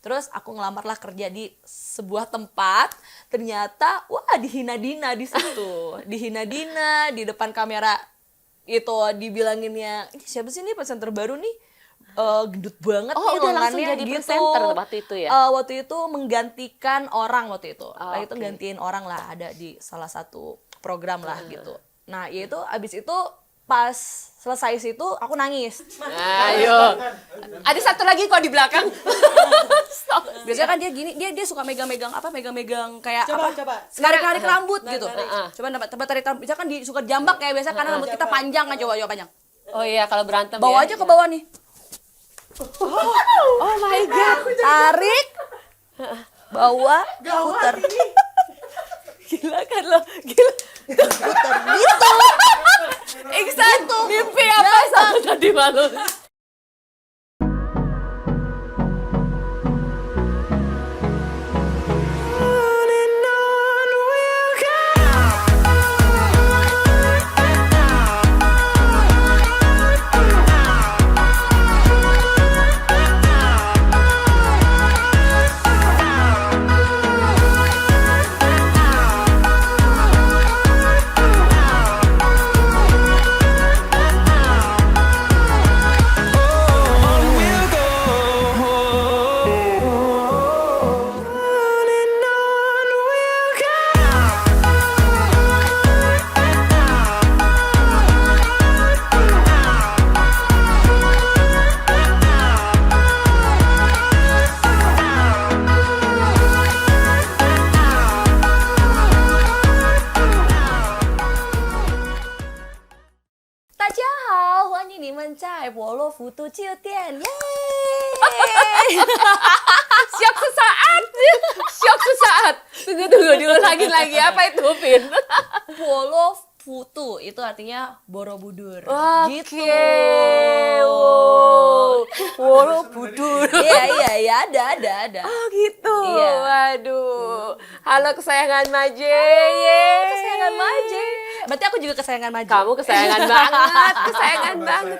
Terus aku ngelamar lah kerja di sebuah tempat, ternyata wah dihina-dina di situ. Dihina-dina di depan kamera itu dibilanginnya, ini siapa sih nih presenter baru nih? Gendut banget nih udah langsung lengannya jadi gitu. presenter waktu itu ya? Waktu itu menggantikan orang waktu itu. Itu oke. gantiin orang lah, ada di salah satu program lah gitu. Nah, ya itu abis itu pas selesai situ aku nangis. Ayo. Ada satu lagi kok di belakang. Stop. Biasanya kan dia gini, dia suka megang-megang kayak Coba. narik-narik rambut gitu. Narik. Coba tempat tarik rambut. Biasanya kan suka jambak ya, biasanya karena rambut kita panjang kan, coba panjang. Oh iya, kalau berantem Bawa ya. aja ke bawah nih. Oh my god. Tarik. Bawa, putar. Gila kan lo. Gila. Putar gitu. Iksan, mimpi apa sama tadi malu? Syok sesaat. Syok sesaat. Tunggu, diulangin lagi. Apa itu, Vin? Polo Futu itu artinya Borobudur. Oke. Wow. Borobudur. Iya, ada. Oh gitu. Iya. Waduh. Halo kesayangan Maje. Kesayangan Maje. Berarti aku juga kesayangan Maje. Kamu kesayangan banget. Kesayangan banget.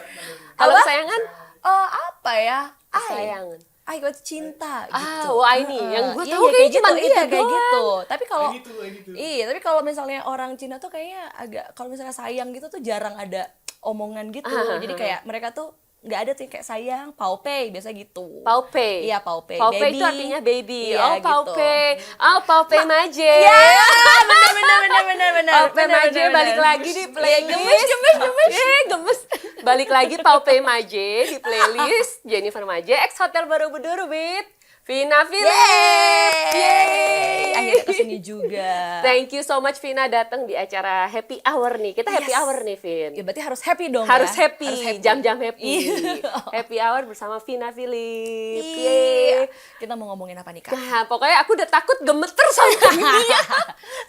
Kalau Apa? kesayangan? Apa ya? Kesayangan. Itu cinta gitu. Wah ini yang gue Iya, tahu kayaknya cuma gitu, itu kayak doang. gitu. Tapi kalau I need to. iya, tapi kalau misalnya orang Cina tuh kayaknya agak, kalau misalnya sayang gitu tuh jarang ada omongan gitu. Jadi kayak mereka tuh nggak ada tuh yang kayak sayang, paupe biasa gitu. Paupe. Iya, paupe. Paupe Baby. itu artinya baby. Iya, Oh, paupe. Oh, paupe Maje. Ya, benar. Paupe Maje balik lagi di playlist. Gemes. Balik lagi Paupe Maje di playlist Jennifer Maje X Hotel Borobudur with Vina Philip. Yeay. Akhirnya kesini juga. Thank you so much Vina datang di acara Happy Hour nih. Kita happy hour nih, Vin. Ya berarti harus happy dong Harus ya? happy, jam-jam happy. Happy hour bersama Vina Philip. Iya. Kita mau ngomongin apa nih, Kak? Nah, pokoknya aku udah takut gemeter samping dia.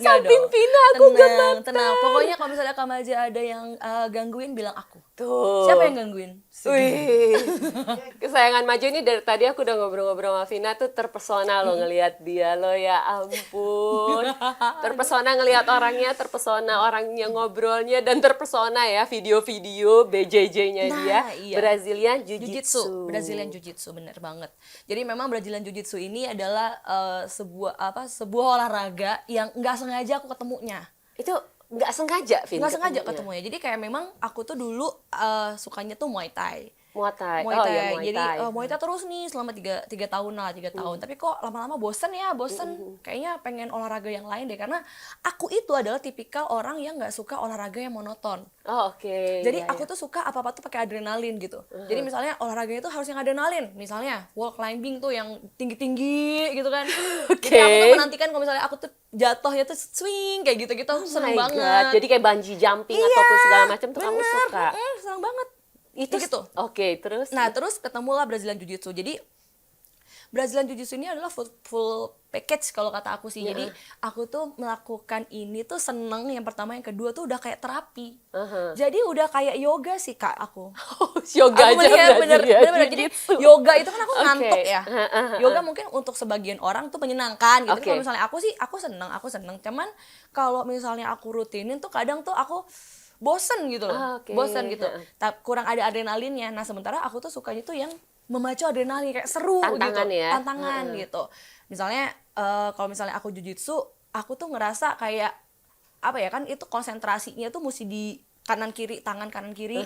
Nggak Samping dong. Vina aku gemeter. Tenang. Pokoknya kalau misalnya Kak Maja ada yang gangguin, bilang aku. Tuh. Siapa yang gangguin? Wih, kesayangan Majo ini dari tadi aku udah ngobrol-ngobrol sama Vina tuh terpesona loh ngelihat dia loh, ya ampun. Terpesona ngelihat orangnya, terpesona orangnya ngobrolnya, dan terpesona ya video-video BJJ-nya dia. Iya. Brazilian Jiu-Jitsu. Brazilian Jiu-Jitsu, bener banget. Jadi memang Brazilian Jiu-Jitsu ini adalah sebuah olahraga yang nggak sengaja aku ketemunya. Itu nggak sengaja, Vin. Nggak sengaja ketemunya. Jadi kayak memang aku tuh dulu sukanya tuh Muay Thai. Muay Thai. Muay Oh Thai. ya, Muay Jadi Thai. Muay Thai terus nih selama 3 tahun lah, 3 tahun. Tapi kok lama-lama bosen. Kayaknya pengen olahraga yang lain deh, karena aku itu adalah tipikal orang yang nggak suka olahraga yang monoton. Oh, oke. Jadi Iya, aku tuh suka apa-apa tuh pakai adrenalin gitu. Jadi misalnya olahraganya tuh harus yang adrenalin. Misalnya wall climbing tuh yang tinggi-tinggi gitu kan. Jadi aku tuh menantikan kalau misalnya aku tuh jatuhnya tuh swing kayak gitu-gitu, seneng my banget. God. Jadi kayak bungee jumping ataupun segala macam tuh kamu suka. Seneng banget. Itu gitu. Oke, terus? Nah, terus ketemulah Brazilian Jiu-Jitsu. Jadi Brazilian Jiu-Jitsu ini adalah full package kalau kata aku sih. Jadi aku tuh melakukan ini tuh seneng, yang pertama, yang kedua tuh udah kayak terapi. Jadi udah kayak yoga sih, Kak, aku. Yoga Aku aja melihat bener. bener. Jadi yoga itu kan aku Oke. ngantuk ya. Yoga mungkin untuk sebagian orang tuh menyenangkan gitu. Tapi Oke. kalau misalnya aku sih, aku seneng. Cuman kalau misalnya aku rutinin tuh kadang tuh aku bosen gitu loh. Oke. Bosen gitu. Kurang ada adrenalinnya. Nah, sementara aku tuh sukanya tuh yang memacu adrenalin, kayak seru Tantangan gitu, ya. tantangan gitu. Misalnya kalau misalnya aku jujitsu, aku tuh ngerasa kayak apa ya, kan itu konsentrasinya tuh mesti di kanan kiri, tangan kanan kiri,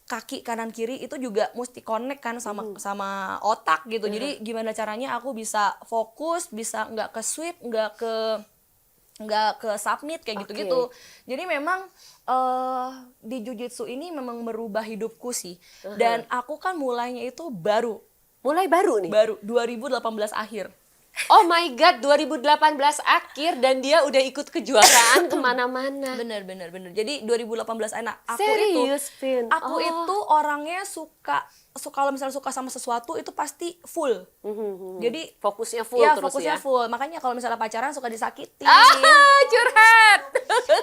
kaki kanan kiri itu juga mesti connect kan sama otak gitu. Jadi gimana caranya aku bisa fokus, bisa nggak ke sweep, nggak ke submit kayak gitu-gitu. Jadi memang di jujitsu ini memang merubah hidupku sih. Dan aku kan mulainya itu Mulai baru nih. baru 2018 akhir. Oh my God, 2018 akhir dan dia udah ikut kejuaraan kemana-mana. Bener. Jadi 2018 anak Serius, Vin? aku itu orangnya suka kalau misalnya suka sama sesuatu itu pasti full. Jadi Fokusnya full ya, terus fokusnya ya. full. Makanya kalau misalnya pacaran suka disakiti. Curhat.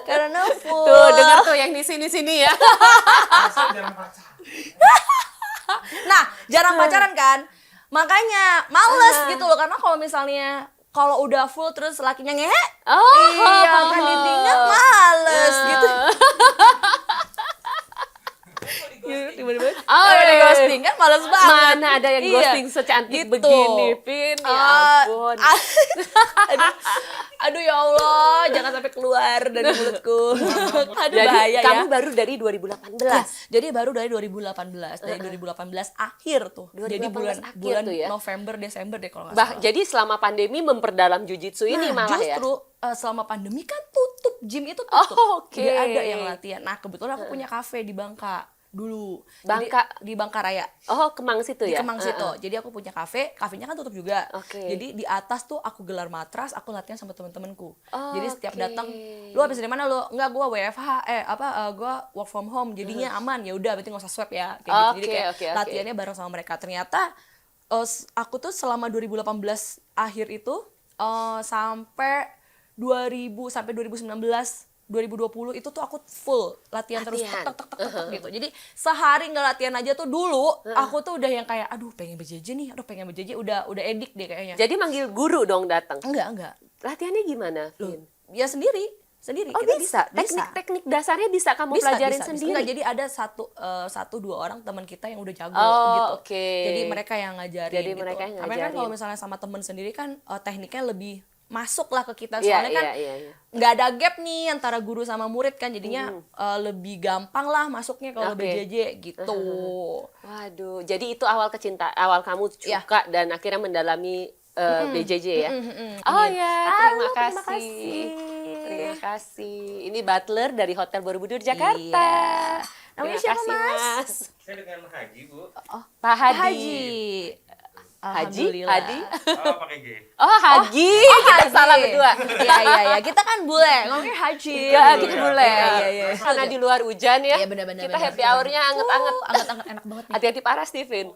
Karena full. Tuh, dengar tuh yang di sini-sini ya. Nah, jarang pacaran kan? Makanya males gitu loh, karena kalau udah full terus lakinya ngehe, iya kan ditinggal males gitu. Tiba-tiba di ghosting kan males banget. Mana ada yang Iya, ghosting secantik gitu. begini, Vin? Ya ampun. Aduh ya Allah, jangan sampai keluar dari mulutku. Aduh Jadi bahaya kamu ya. baru dari 2018. Jadi baru dari 2018, dari 2018 akhir tuh. 2018 Jadi bulan akhir tuh ya. November, Desember deh kalau nggak salah. Jadi selama pandemi memperdalam jujitsu ini Nah, malah ya. justru selama pandemi kan tutup, gym itu tutup. Oh, oke. Nggak ada yang latihan. Nah, kebetulan aku punya kafe di Bangka dulu. Bangka? Di Bangka Raya. Oh, Kemang situ Di ya? Kemang situ. Jadi aku punya kafenya kan tutup juga. Oke. Jadi di atas tuh aku gelar matras, aku latihan sama temen-temenku. Jadi setiap Oke. datang, lu habis dari mana lu? Enggak, gua WFH, gua work from home. Jadinya aman. Ya udah, berarti nggak usah swab ya. Kayak gitu. Jadi kayak Oke. latihannya bareng sama mereka. Ternyata aku tuh selama 2018 akhir itu sampai 2019 2020 itu tuh aku full latihan terus Latihan. tek gitu. Jadi sehari nggak latihan aja tuh dulu aku tuh udah yang kayak aduh pengen BJJ nih, udah edik deh kayaknya. Jadi manggil guru dong datang. Enggak. Latihannya gimana, Vin? Ya sendiri. Oh, Kita bisa. Teknik dasarnya bisa kamu pelajarin sendiri. Enggak, jadi ada satu dua orang teman kita yang udah jago Oh, gitu. oke. Jadi mereka yang ngajarin Jadi gitu. mereka yang Tapi kan ngajarin. kalau misalnya sama temen sendiri kan tekniknya lebih masuk lah ke kita, Iya, soalnya kan iya. nggak ada gap nih antara guru sama murid kan, jadinya lebih gampang lah masuknya kalau Oke. BJJ gitu. Waduh, jadi itu awal kamu Iya. suka dan akhirnya mendalami BJJ ya? Oh Amin. ya, Halo, terima terima kasih. kasih. Terima kasih. Ini Butler dari Hotel Borobudur, Jakarta. Iya. Namanya Terima siapa, kasih, Mas? Saya dengan Haji, Bu. Pak Hadi. Haji. Haji? Alhamdulillah. Hadi? Oh, pakai G. Oh, Hagi. Kita Haji. salah berdua. Iya. Kita kan bule, ngomongnya Haji. Ya, kita boleh. Iya. Karena di luar hujan ya. Iya, benar-benar. Kita happy hour-nya anget-anget. Anget-anget enak banget nih. Hati-hati parah, Steven.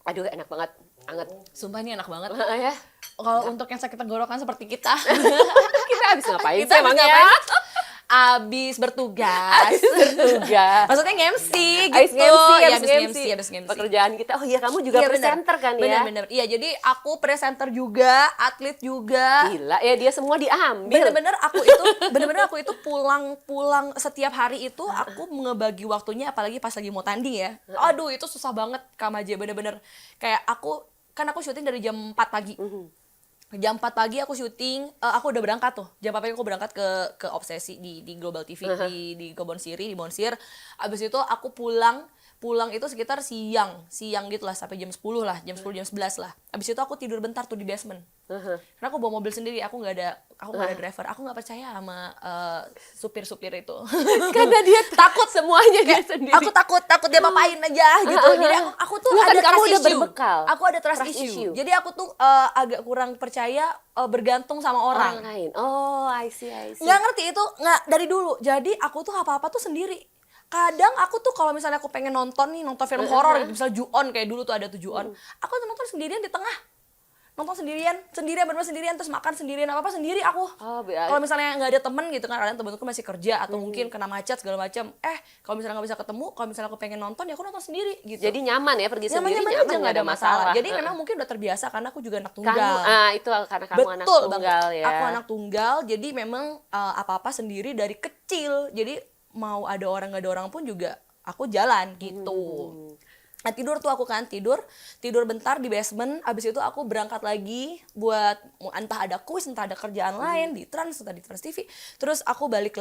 Aduh, enak banget. Anget. Sumpah ini enak banget. Ya. Kalau untuk yang sakit tenggorokan seperti kita. Kita habis ngapain Kita sih emangnya? Abis bertugas. Tugas. Maksudnya nge-MC gitu. Habis Iya, nge-MC. abis nge-MC. Pekerjaan kita. Oh iya, kamu juga Iya, presenter kan ya? Bener. Iya, jadi aku presenter juga, atlet juga. Gila ya, dia semua diambil. Bener-bener aku itu pulang setiap hari itu aku ngebagi waktunya, apalagi pas lagi mau tanding ya. Aduh, itu susah banget Kak Maje, bener-bener kayak aku syuting dari jam 4 pagi. Jam 4 pagi aku syuting, aku udah berangkat tuh. Jam 4 pagi aku berangkat ke Obsesi di Global TV di Kebon Siri, di Bonsir. Abis itu aku pulang itu sekitar siang gitu lah, sampai jam 10 lah, jam 10 jam 11 lah. Abis itu aku tidur bentar tuh di basement. Karena aku bawa mobil sendiri, aku nggak ada driver. Aku nggak percaya sama supir-supir itu. Karena dia takut semuanya dia sendiri. Aku takut dia apain aja gitu. Jadi aku tuh Nggak, ada kan kamu trust udah issue. berbekal. Aku ada trust issue. Jadi aku tuh agak kurang percaya bergantung sama orang orang. lain. Oh, I see. Nggak ngerti itu, nggak dari dulu. Jadi aku tuh apa-apa tuh sendiri. Kadang aku tuh kalau misalnya aku pengen nonton film horor gitu, misalnya Ju-on, kayak dulu tuh ada tuh Ju-on. Aku tuh nonton sendirian di tengah. Nonton sendirian, bener-bener sendirian, terus makan sendirian, apa sendiri aku. Oh, Kalau misalnya nggak ada temen gitu kan, kadang temenku masih kerja atau mungkin kena macet segala macam. Kalau misalnya nggak bisa ketemu, kalau misalnya aku pengen nonton ya aku nonton sendiri gitu. Jadi nyaman ya pergi sendiri, nyaman aja, nggak nggak ada masalah. Jadi memang mungkin udah terbiasa karena aku juga anak tunggal. Itu karena kamu anak Betul tunggal banget. ya. Aku anak tunggal, jadi memang apa-apa sendiri dari kecil. Jadi mau ada orang nggak ada orang pun juga aku jalan gitu. Nah tidur tuh aku kan, tidur bentar di basement, abis itu aku berangkat lagi buat entah ada kuis, entah ada kerjaan lain di Trans, entah di Trans TV. Terus aku balik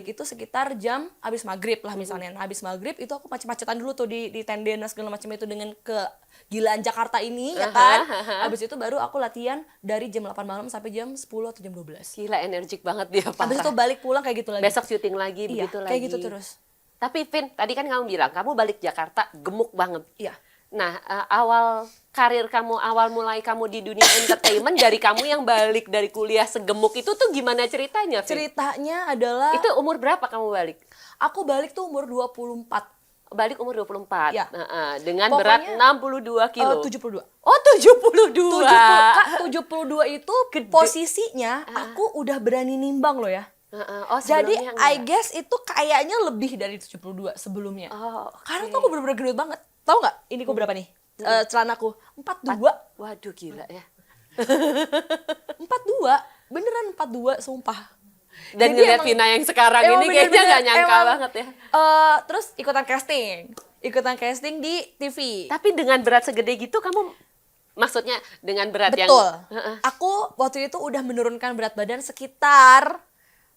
itu sekitar jam abis maghrib lah misalnya. Nah abis maghrib itu aku macet-macetan dulu tuh di tenda segala macam itu dengan kegilaan Jakarta ini ya kan. Abis itu baru aku latihan dari jam 8 malam sampai jam 10 atau jam 12. Gila, energik banget dia, parah. Abis itu balik pulang kayak gitu lagi. Besok syuting lagi, Iya, begitu kayak lagi. gitu terus. Tapi Vin, tadi kan kamu bilang, kamu balik Jakarta gemuk banget. Iya. Nah, awal mulai kamu di dunia entertainment dari kamu yang balik dari kuliah segemuk itu tuh gimana ceritanya, Vin? Ceritanya adalah Itu umur berapa kamu balik? aku balik tuh umur 24. Balik umur 24. Ya. Dengan Pokoknya, berat 62 kilo. 72. Oh, 72. 72 itu posisinya aku udah berani nimbang loh ya. Oh, Jadi sebelumnya I enggak. guess itu kayaknya lebih dari 72 sebelumnya. Oh, oke. Karena tuh aku bener-bener gendut banget. Tahu nggak? Ini aku berapa nih? Celanaku 42. Waduh, gila ya. 42. Beneran 42 sumpah. Dan Jadi ngeliat emang- Vina yang sekarang emang ini kayaknya bener-bener, nggak nyangka emang, banget ya. Terus ikutan casting di TV. Tapi dengan berat segede gitu kamu, maksudnya dengan berat yang... Betul. Aku waktu itu udah menurunkan berat badan sekitar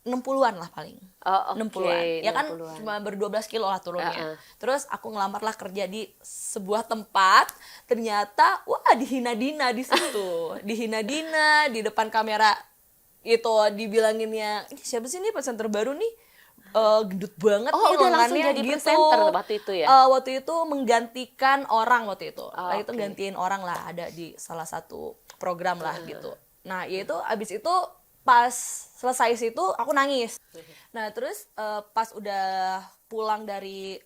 60-an lah paling. Oh, oke, 60-an. Ya kan 60-an. cuma ber-12 kilo lah turunnya. Terus aku ngelamar lah kerja di sebuah tempat, ternyata wah dihina-dina di situ. Dihina-dina di depan kamera itu dibilanginnya, ini siapa sih nih presenter baru nih? Gendut banget Oh, nih udah langsung lengannya jadi gitu. presenter waktu itu ya? Waktu itu menggantikan orang waktu itu. Itu oke. gantiin orang lah, ada di salah satu program lah gitu. Nah, yaitu abis itu pas selesai situ aku nangis. Nah, terus pas udah pulang dari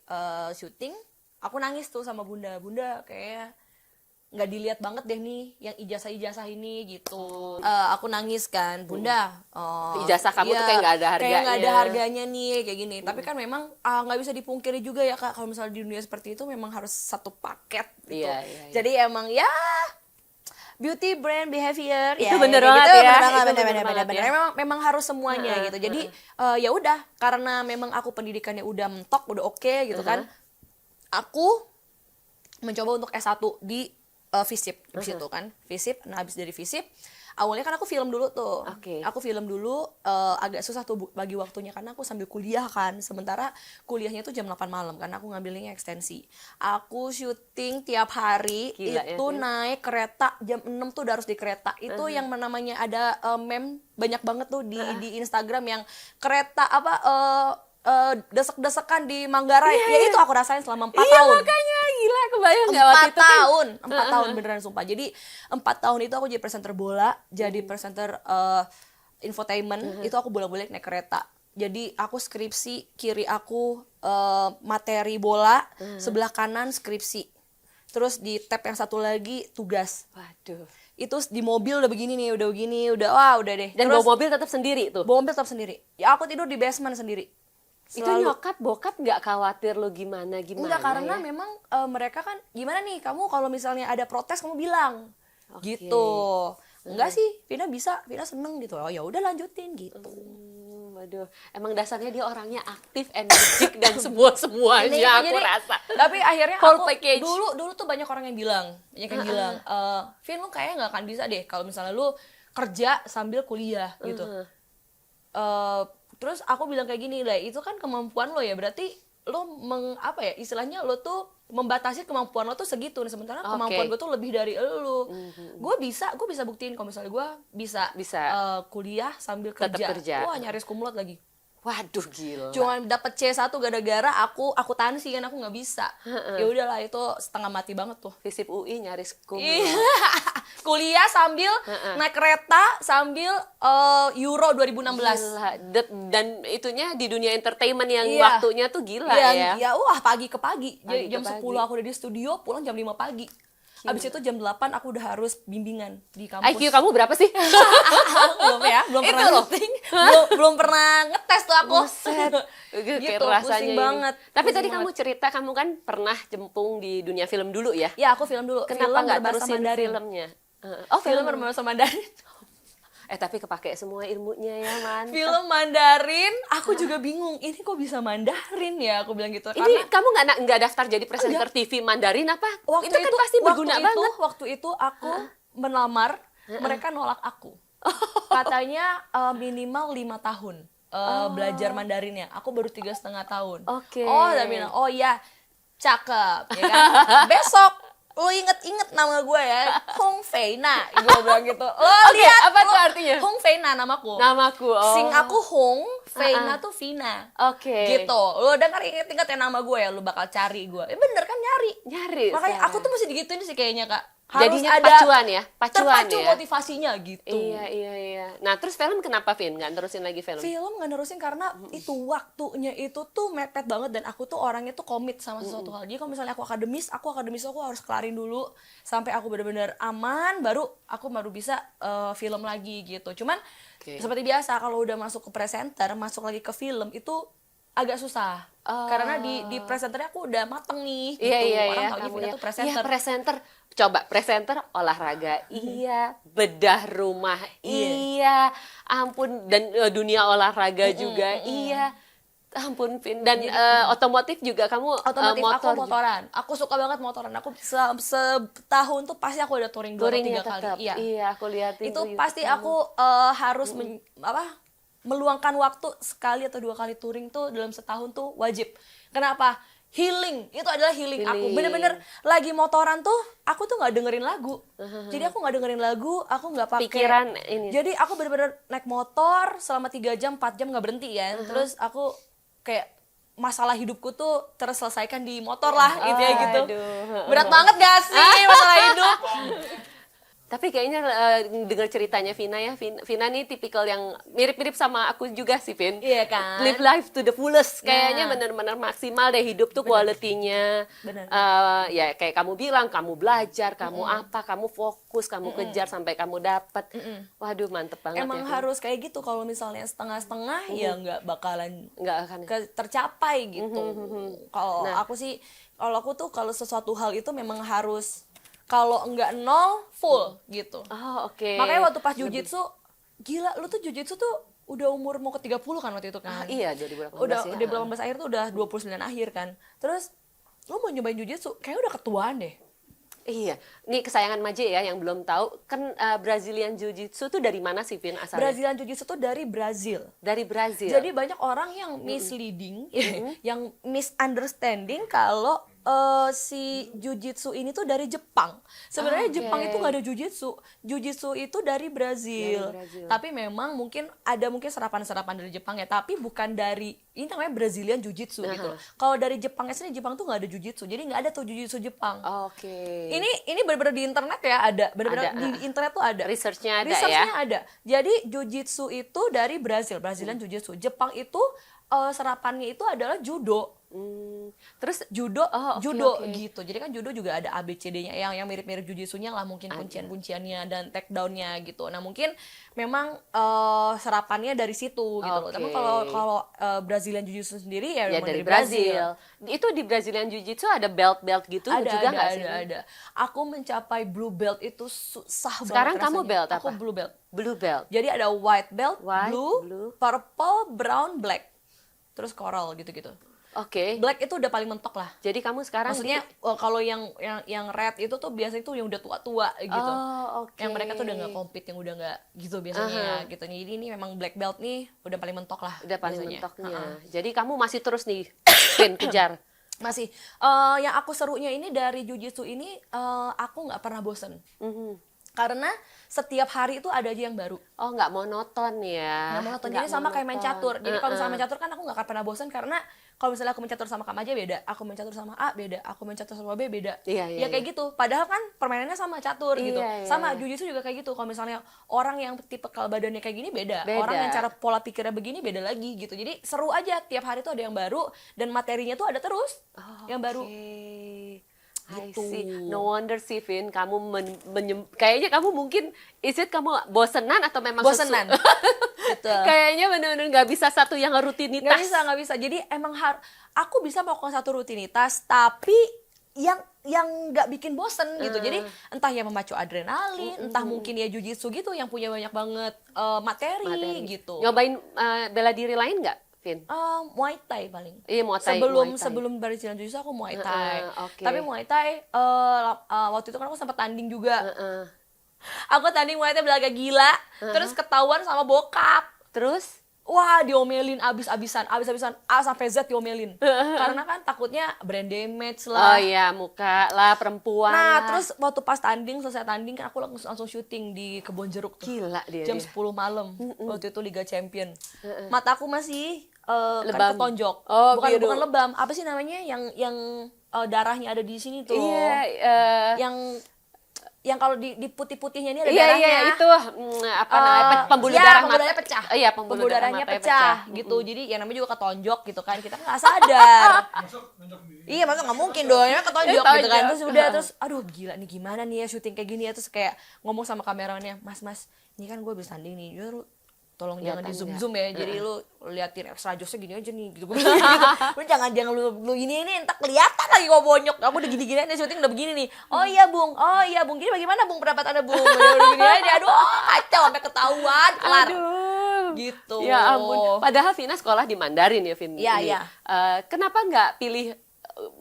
syuting, aku nangis tuh sama bunda. Bunda kayak nggak dilihat banget deh nih yang ijazah ini gitu. Aku nangis kan, bunda. Ijazah kamu tuh kayak nggak ada Kayak nggak ada harganya. harganya nih kayak gini. Tapi kan memang nggak bisa dipungkiri juga ya kak, kalau misalnya di dunia seperti itu memang harus satu paket gitu. Iya, iya. Jadi emang ya beauty brand behavior Itu ya, bener kayak banget gitu, ya, bener itu banget, bener banget ya. memang harus semuanya gitu. Jadi ya udah, karena memang aku pendidikannya udah mentok, udah oke gitu kan. Aku mencoba untuk S1 di FISIP di situ kan. FISIP, nah habis dari FISIP awalnya kan aku film dulu tuh. Oke. Aku film dulu, agak susah tuh bagi waktunya karena aku sambil kuliah kan. Sementara kuliahnya tuh jam 8 malam karena aku ngambilnya ekstensi. Aku syuting tiap hari. Gila ya, itu Vin. naik kereta jam 6 tuh udah harus di kereta. Itu yang namanya ada meme banyak banget tuh di Instagram yang kereta apa desek-desekan di Manggarai. Ya itu aku rasain selama 4 Iya, tahun. makanya gila, kebayang nggak waktu 4 itu kan? tahun, 4 tahun beneran sumpah. Jadi 4 tahun itu aku jadi presenter bola, jadi presenter infotainment, itu aku bolak-balik naik kereta. Jadi aku skripsi, kiri aku materi bola, sebelah kanan skripsi. Terus di tab yang satu lagi tugas. Waduh. Itu di mobil udah begini nih, wah udah deh. Dan Terus bawa mobil tetap sendiri tuh? bawa mobil tetap sendiri. Ya aku tidur di basement sendiri. Itu nyokap, bokap nggak khawatir lo gimana? Enggak, karena ya? memang mereka kan gimana nih, kamu kalau misalnya ada protes kamu bilang. Oke. Gitu. Enggak sih, Vina bisa, Vina seneng gitu. Oh ya udah lanjutin gitu. Waduh, emang dasarnya dia orangnya aktif, energik dan semuanya aku rasa. Tapi akhirnya Whole aku package. dulu tuh banyak orang yang bilang, Vin lu kayaknya nggak akan bisa deh kalau misalnya lu kerja sambil kuliah gitu. Terus aku bilang kayak gini lah, itu kan kemampuan lo ya, berarti lo istilahnya lo tuh membatasi kemampuan lo tuh segitu, sementara kemampuan gue tuh lebih dari lo. Gue bisa buktiin kalau misalnya gue bisa kuliah sambil Tetap kerja. Wah, nyaris kumlot lagi. Waduh, gila. Cuman dapet C1 gara-gara aku akuntansi kan, aku nggak bisa. Ya udahlah, itu setengah mati banget tuh. FISIP UI nyaris Iya. Kuliah sambil naik kereta sambil Euro 2016. Gila. Dan itunya di dunia entertainment yang Iya. waktunya tuh gila ya. Ya wah, pagi ke pagi. Pagi Jadi jam ke pagi. 10 aku udah di studio, pulang jam 5 pagi. Abis itu jam 8 aku udah harus bimbingan di kampus. IQ kamu berapa sih? belum Itu pernah loh. ngeting, belum pernah ngetes tuh aku. Gitu, rasanya rasanya pusing ini. banget. Tapi pusing tadi banget. kamu cerita kamu kan pernah cemplung di dunia film dulu ya? Ya, aku film dulu. Kenapa film nggak berbahasa terusin Mandarin. filmnya? Film berbahasa Mandarin. Tapi kepake semua ilmunya ya, Man. Film Mandarin, aku juga bingung. Ini kok bisa Mandarin ya? Aku bilang gitu. Ini kamu nggak daftar jadi presenter TV Mandarin apa? Itu kan pasti berguna banget. Waktu itu aku melamar, mereka nolak aku. Katanya minimal 5 tahun belajar Mandarinnya. Aku baru 3,5 tahun. Oke. Oh, dia bilang, oh ya, cakep, ya kan? Besok lo inget nama gue ya, Hong Feina, gue bilang gitu. Lo lihat, apa tuh artinya? Hong Feina namaku. Namaku. Sing aku Hong, Feina tuh Vina. Oke. Gitu. Lo denger inget-inget ya nama gue ya, lo bakal cari gue. Bener kan nyari. Makanya sekarang. aku tuh mesti digituin sih kayaknya, Kak. Jadinya ada pacuan ya? terpacu ya? motivasinya gitu. Iya. Nah, terus film kenapa, Vin? Nggak terusin lagi film? Film nggak nerusin karena itu waktunya itu tuh mepet banget, dan aku tuh orangnya tuh komit sama sesuatu hal. Jadi kalau misalnya aku akademis aku harus kelarin dulu sampai aku benar-benar aman, baru aku bisa film lagi gitu. Cuman seperti biasa kalau udah masuk ke presenter, masuk lagi ke film itu agak susah. Karena di presenternya aku udah mateng nih gitu. Orang taunya Vina tuh presenter. Iya, presenter. Coba presenter olahraga, iya, bedah rumah, iya, ampun, dan dunia olahraga juga, iya, ampun, Vin. Dan otomotif juga kamu Aku motoran. Aku suka banget motoran. Aku setahun tuh pasti aku ada touring 2-3 kali. Iya, aku liatin Itu pasti aku harus meluangkan waktu sekali atau 2 kali touring tuh dalam setahun tuh wajib. Kenapa? Healing, itu adalah healing. Aku bener-bener lagi motoran tuh aku tuh nggak dengerin lagu. Jadi aku nggak dengerin lagu, aku nggak pakai pikiran ini. Jadi aku bener-bener naik motor selama 3 jam 4 jam nggak berhenti ya. Terus aku kayak masalah hidupku tuh terselesaikan di motor lah gitu. Berat banget gak sih masalah hidup? Tapi kayaknya dengar ceritanya Vina ya, Vina nih tipikal yang mirip-mirip sama aku juga sih, Vin. Iya kan? Live life to the fullest. Kayaknya benar-benar maksimal deh hidup tuh quality-nya. Ya kayak kamu bilang, kamu belajar, kamu apa, kamu fokus, kamu kejar sampai kamu dapat. Waduh, mantep banget. Emang ya, harus kayak gitu. Kalau misalnya setengah-setengah ya nggak bakalan akan tercapai gitu. Kalau aku tuh kalau sesuatu hal itu memang harus, kalau enggak 0 full gitu. Oh, oke. Makanya waktu pas jujitsu, gila lu tuh jujitsu tuh udah umur mau ke 30 kan waktu itu kan. Iya, 2018 udah ya. di 18 akhir tuh udah 29 akhir kan. Terus lu mau nyobain jujitsu, kayaknya udah ketuaan deh. Iya, nih kesayangan Maje ya yang belum tahu kan Brazilian Jiu-Jitsu tuh dari mana sih, Vin, asalnya? Brazilian Jiu-Jitsu tuh dari Brazil. Dari Brazil. Jadi banyak orang yang misleading, yang misunderstanding kalau si Jiu-Jitsu ini tuh dari Jepang. Sebenarnya Jepang itu nggak ada Jiu-Jitsu. Jiu-Jitsu itu dari Brazil. Tapi memang mungkin serapan-serapan dari Jepang ya. Tapi bukan dari, ini namanya Brazilian Jiu-Jitsu gitu. Kalau dari Jepangnya sendiri, Jepang tuh nggak ada Jiu-Jitsu. Jadi nggak ada tuh Jiu-Jitsu Jepang. Oke. Ini benar-benar di internet ya ada. Benar-benar di internet tuh ada. Research-nya ada. Research-nya ada. Jadi Jiu-Jitsu itu dari Brazilian Jiu-Jitsu. Jepang itu serapannya itu adalah judo. Terus judo okay. Gitu. Jadi kan judo juga ada ABCD-nya yang mirip-mirip jujitsunya lah, mungkin kuncian-kunciannya dan takedown-nya gitu. Nah, mungkin memang serapannya dari situ gitu loh. Tapi kalau Brazilian Jiu-Jitsu sendiri ya memang dari Brazil. Itu di Brazilian Jiu-Jitsu ada belt-belt gitu juga nggak sih? Ada. Aku mencapai blue belt itu susah banget. Sekarang kamu belt apa? Aku blue belt. Blue belt. Jadi ada white belt, blue, purple, brown, black. Terus coral gitu-gitu. Oke. Black itu udah paling mentok lah. Jadi kamu sekarang maksudnya kalau yang red itu tuh biasanya tuh yang udah tua-tua gitu. Yang mereka tuh udah nggak compete, yang udah nggak gitu biasanya gitu. Jadi ini memang black belt nih udah paling mentok lah. Udah paling mentoknya. Jadi kamu masih terus nih kejar. Masih. Yang aku serunya ini dari Jiu-Jitsu ini aku nggak pernah bosen. Karena setiap hari itu ada aja yang baru. Oh, nggak monoton ya? Nggak monoton. Jadi sama kayak main catur. Jadi kalau misalnya main catur kan aku nggak akan pernah bosan, karena kalau misalnya aku main catur sama Kak Maja beda, aku main catur sama A beda, aku main catur sama B beda. Ya kayak gitu. Padahal kan permainannya sama catur gitu. Sama Jiu-Jitsu juga kayak gitu. Kalau misalnya orang yang tipe badannya kayak gini beda. Orang yang cara pola pikirnya begini beda lagi gitu. Jadi seru aja, tiap hari tuh ada yang baru dan materinya tuh ada terus yang baru. Gitu. I see. No wonder sih, Vin, kamu kayaknya kamu mungkin kamu bosenan atau memang bosenan. Betul. Kayaknya benar-benar nggak bisa satu yang rutinitas. Nggak bisa. Jadi emang aku bisa melakukan satu rutinitas, tapi yang nggak bikin bosen gitu. Jadi entah yang memacu adrenalin, entah mungkin ya jujitsu gitu yang punya banyak banget materi gitu. Nyobain bela diri lain nggak, Vin? Muay Thai paling. Iya, Muay Thai. Muay Thai. Sebelum Brazilian Jiu-Jitsu aku Muay Thai. Oke. Tapi Muay Thai waktu itu kan aku sempat tanding juga. Aku tanding Muay Thai belaga gila, terus ketahuan sama bokap. Terus? Wah, diomelin abis-abisan A sampai Z diomelin. Karena kan takutnya brain damage Oh lah. iya, muka lah, perempuan Nah, lah. terus waktu pas selesai tanding kan aku langsung syuting di Kebon Jeruk tuh. Gila dia. Jam 10 malam. Waktu itu Liga Champion. Mataku masih Lebam. kan ketonjok. Oh, bukan biru. bukan lebam. Apa sih namanya yang darahnya ada di sini tuh. Iya, Yang kalau di putih-putihnya ini ada iya, darahnya. iya, itu apa namanya, pembuluh darah mata. Pembuluh darahnya pecah. Iya, pembuluh darah darahnya matanya pecah gitu. Jadi yang namanya juga ketonjok gitu kan. Kita kan nggak sadar. Iya, masa nggak mungkin dong, ya ketonjok gitu kan. Terus udah aduh gila nih gimana nih ya syuting kayak gini ya. Terus kayak ngomong sama kameramannya, Mas, ini kan gue habis tanding nih. Lu tolong jangan di zoom ya. Jadi lu liatin extra jokesnya gini aja nih gitu. Lu jangan lu ini entar kelihatan lagi kok bonyok. Aku udah gini-gini aja syuting udah begini nih. Oh iya bung. Gini bagaimana bung pendapat anda bung? Udah gini aja. Aduh kacau sampai ketahuan kelar. Aduh. Gitu. Ya ampun. Padahal Vina sekolah di Mandarin ya, Vin. Iya, Ini. iya. Kenapa nggak pilih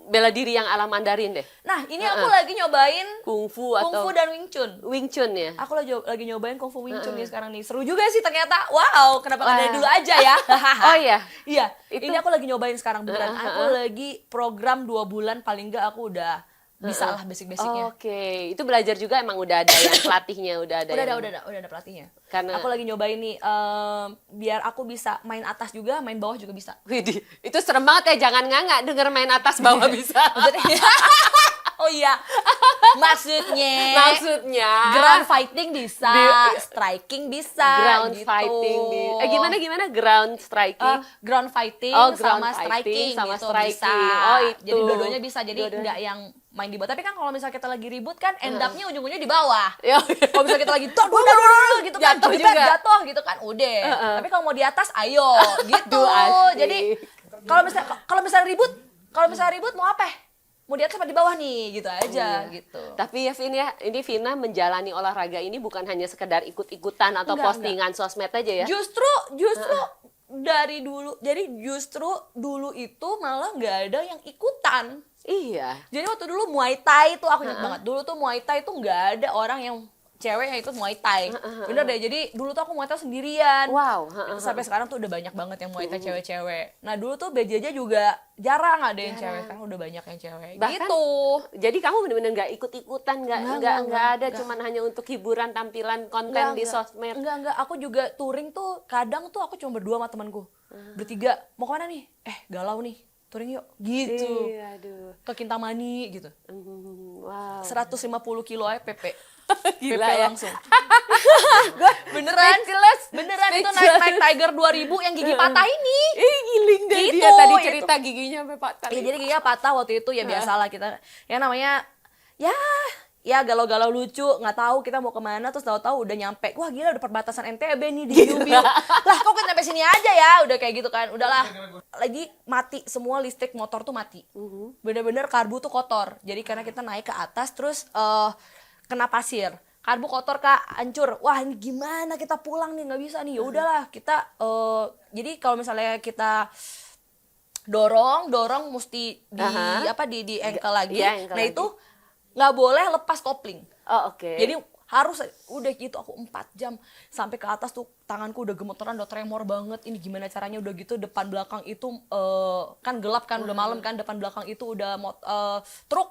bela diri yang ala Mandarin deh? Nah ini aku lagi nyobain Kungfu Kungfu atau dan Wing Chun. Wing Chun ya? Aku lagi nyobain Kungfu Wing Chun nih sekarang nih. Seru juga sih ternyata. Wow, kenapa nggak dari dulu aja ya? Oh iya. Iya, Itu- ini aku lagi nyobain sekarang beneran. Aku lagi program 2 bulan paling nggak aku udah bisa lah basic-basicnya. Oke, itu belajar juga emang udah ada yang pelatihnya, udah ada. Udah ada pelatihnya. Karena- aku lagi nyobain nih biar aku bisa main atas juga, main bawah juga bisa. Widih, itu serem banget ya, jangan nganga denger main atas bawah bisa. Maksudnya oh iya. Maksudnya ground fighting bisa, striking bisa Ground gitu. fighting gimana ground striking? Ground fighting Oh, ground sama fighting striking sama gitu striking. bisa. Oh, itu. Jadi dua-duanya bisa. Jadi Dua-duanya. enggak yang main di bawah. Tapi kan kalau misalnya kita lagi ribut kan end up-nya ujung-ujungnya di bawah. Ya. Kalau misalnya kita lagi dulu gitu kan, Jatuh jebret, juga. jatuh gitu kan, udah. Tapi kalau mau di atas, ayo gitu. Aduh, asik. Jadi kalau misalnya ribut mau apa? Mau di atas apa di bawah nih, gitu aja gitu. Tapi ya Vin ya, ini Vina menjalani olahraga ini bukan hanya sekedar ikut-ikutan atau Enggak, postingan sosmed aja ya. Justru dari dulu, jadi justru dulu itu malah nggak ada yang ikutan. Iya. Jadi waktu dulu Muay Thai itu aku ingat banget. Dulu tuh Muay Thai itu nggak ada orang yang cewek yang ikut Muay Thai. Bener deh. Jadi dulu tuh aku Muay Thai sendirian. Wow. Sampai sekarang tuh udah banyak banget yang Muay Thai cewek-cewek. Nah dulu tuh BJJ juga jarang ada yang cewek. Sekarang udah banyak yang cewek. Bahkan- Gitu. Jadi kamu benar-benar nggak ikut-ikutan, nggak ada, cuman hanya untuk hiburan tampilan konten di sosmed. Enggak. Aku juga touring tuh kadang tuh aku cuma berdua sama temanku. Bertiga. Mau kemana nih? Galau nih. Touring yuk. Gitu. Iya, aduh. Ke Kintamani gitu. Wow. 150 kilo aja PP. Gila PP ya. langsung. Beneran. Beneran itu naik Tiger 2000 yang gigi patah ini. Giling deh Itu, dia tadi itu. cerita giginya sampai patah. Ya jadi giginya patah waktu itu ya biasalah kita. Ya namanya ya galau-galau lucu, nggak tahu kita mau kemana, terus tahu-tahu udah nyampe, wah gila udah perbatasan NTB nih di Biu-Biu. Lah kok kita sampai sini aja ya, udah kayak gitu kan, udahlah. Lagi mati, semua listrik motor tuh mati. Bener-bener karbu tuh kotor, jadi karena kita naik ke atas terus kena pasir. Karbu kotor kak, hancur. Wah ini gimana kita pulang nih, nggak bisa nih. Ya udahlah kita, jadi kalau misalnya kita dorong mesti di ankle lagi. Iya, ankle Nah lagi. itu nggak boleh lepas kopling. Oh, oke. Jadi harus udah gitu aku 4 jam sampai ke atas tuh tanganku udah gemeteran, udah tremor banget. Ini gimana caranya udah gitu depan belakang itu kan gelap kan udah malam kan, depan belakang itu udah truk.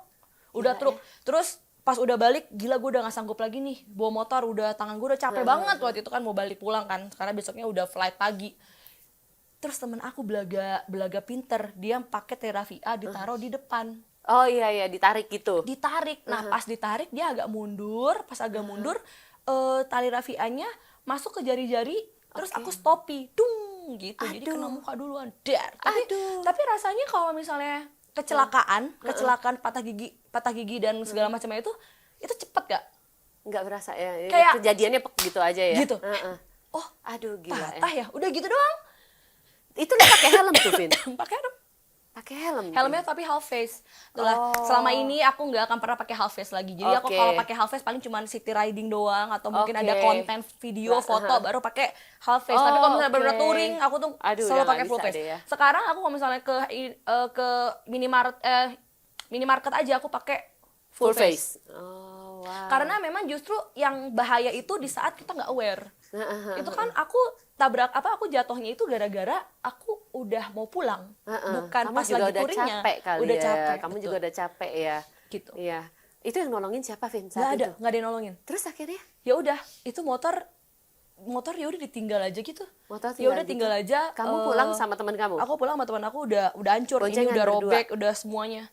Terus pas udah balik gila gue udah nggak sanggup lagi nih bawa motor, udah tangan gue udah capek banget waktu itu kan mau balik pulang kan karena besoknya udah flight pagi. Terus temen aku belaga pinter, dia pakai terapi A ditaruh di depan. Oh iya ditarik gitu. Ditarik. Nah, pas ditarik dia agak mundur, tali rafiannya masuk ke jari-jari, terus aku stopi. Dung gitu. Jadi kena muka duluan. Dar. Tapi rasanya kalau misalnya kecelakaan patah gigi dan segala macamnya itu cepet gak? Nggak berasa ya. Kayak- Kejadiannya gitu aja ya. Gitu. Oh, Aduh gila patah ya. Udah gitu doang. Itu lu pakai helm tuh, Vin. Pakai helm. Pakai helm. Helmnya tapi half face. Itulah, selama ini aku nggak akan pernah pakai half face lagi. Jadi aku Oke. kalau pakai half face paling cuma city riding doang atau mungkin ada Oke. konten video, foto baru pakai half face. Tapi kalau misalnya Oke. benar touring, aku tuh Aduh, selalu udah pakai nggak full bisa face. deh ya. Sekarang aku kalau misalnya ke minimarket aja aku pakai full face. Oh, wow. Karena memang justru yang bahaya itu di saat kita nggak aware. Itu kan aku aku jatuhnya itu gara-gara aku udah mau pulang, bukan Kamu pas juga lagi udah touringnya. capek kali Udah ya. capek. Kamu betul. juga udah capek ya. Gitu. Iya. Itu yang nolongin siapa, Vin? Nggak Saat ada, itu? nggak ada yang nolongin. Terus akhirnya Ya udah, itu motor ya udah ditinggal aja gitu. motor Ya udah gitu. tinggal aja. Kamu pulang sama teman kamu? Aku pulang sama teman aku udah hancur, ini Boncengan udah berdua? robek, udah semuanya.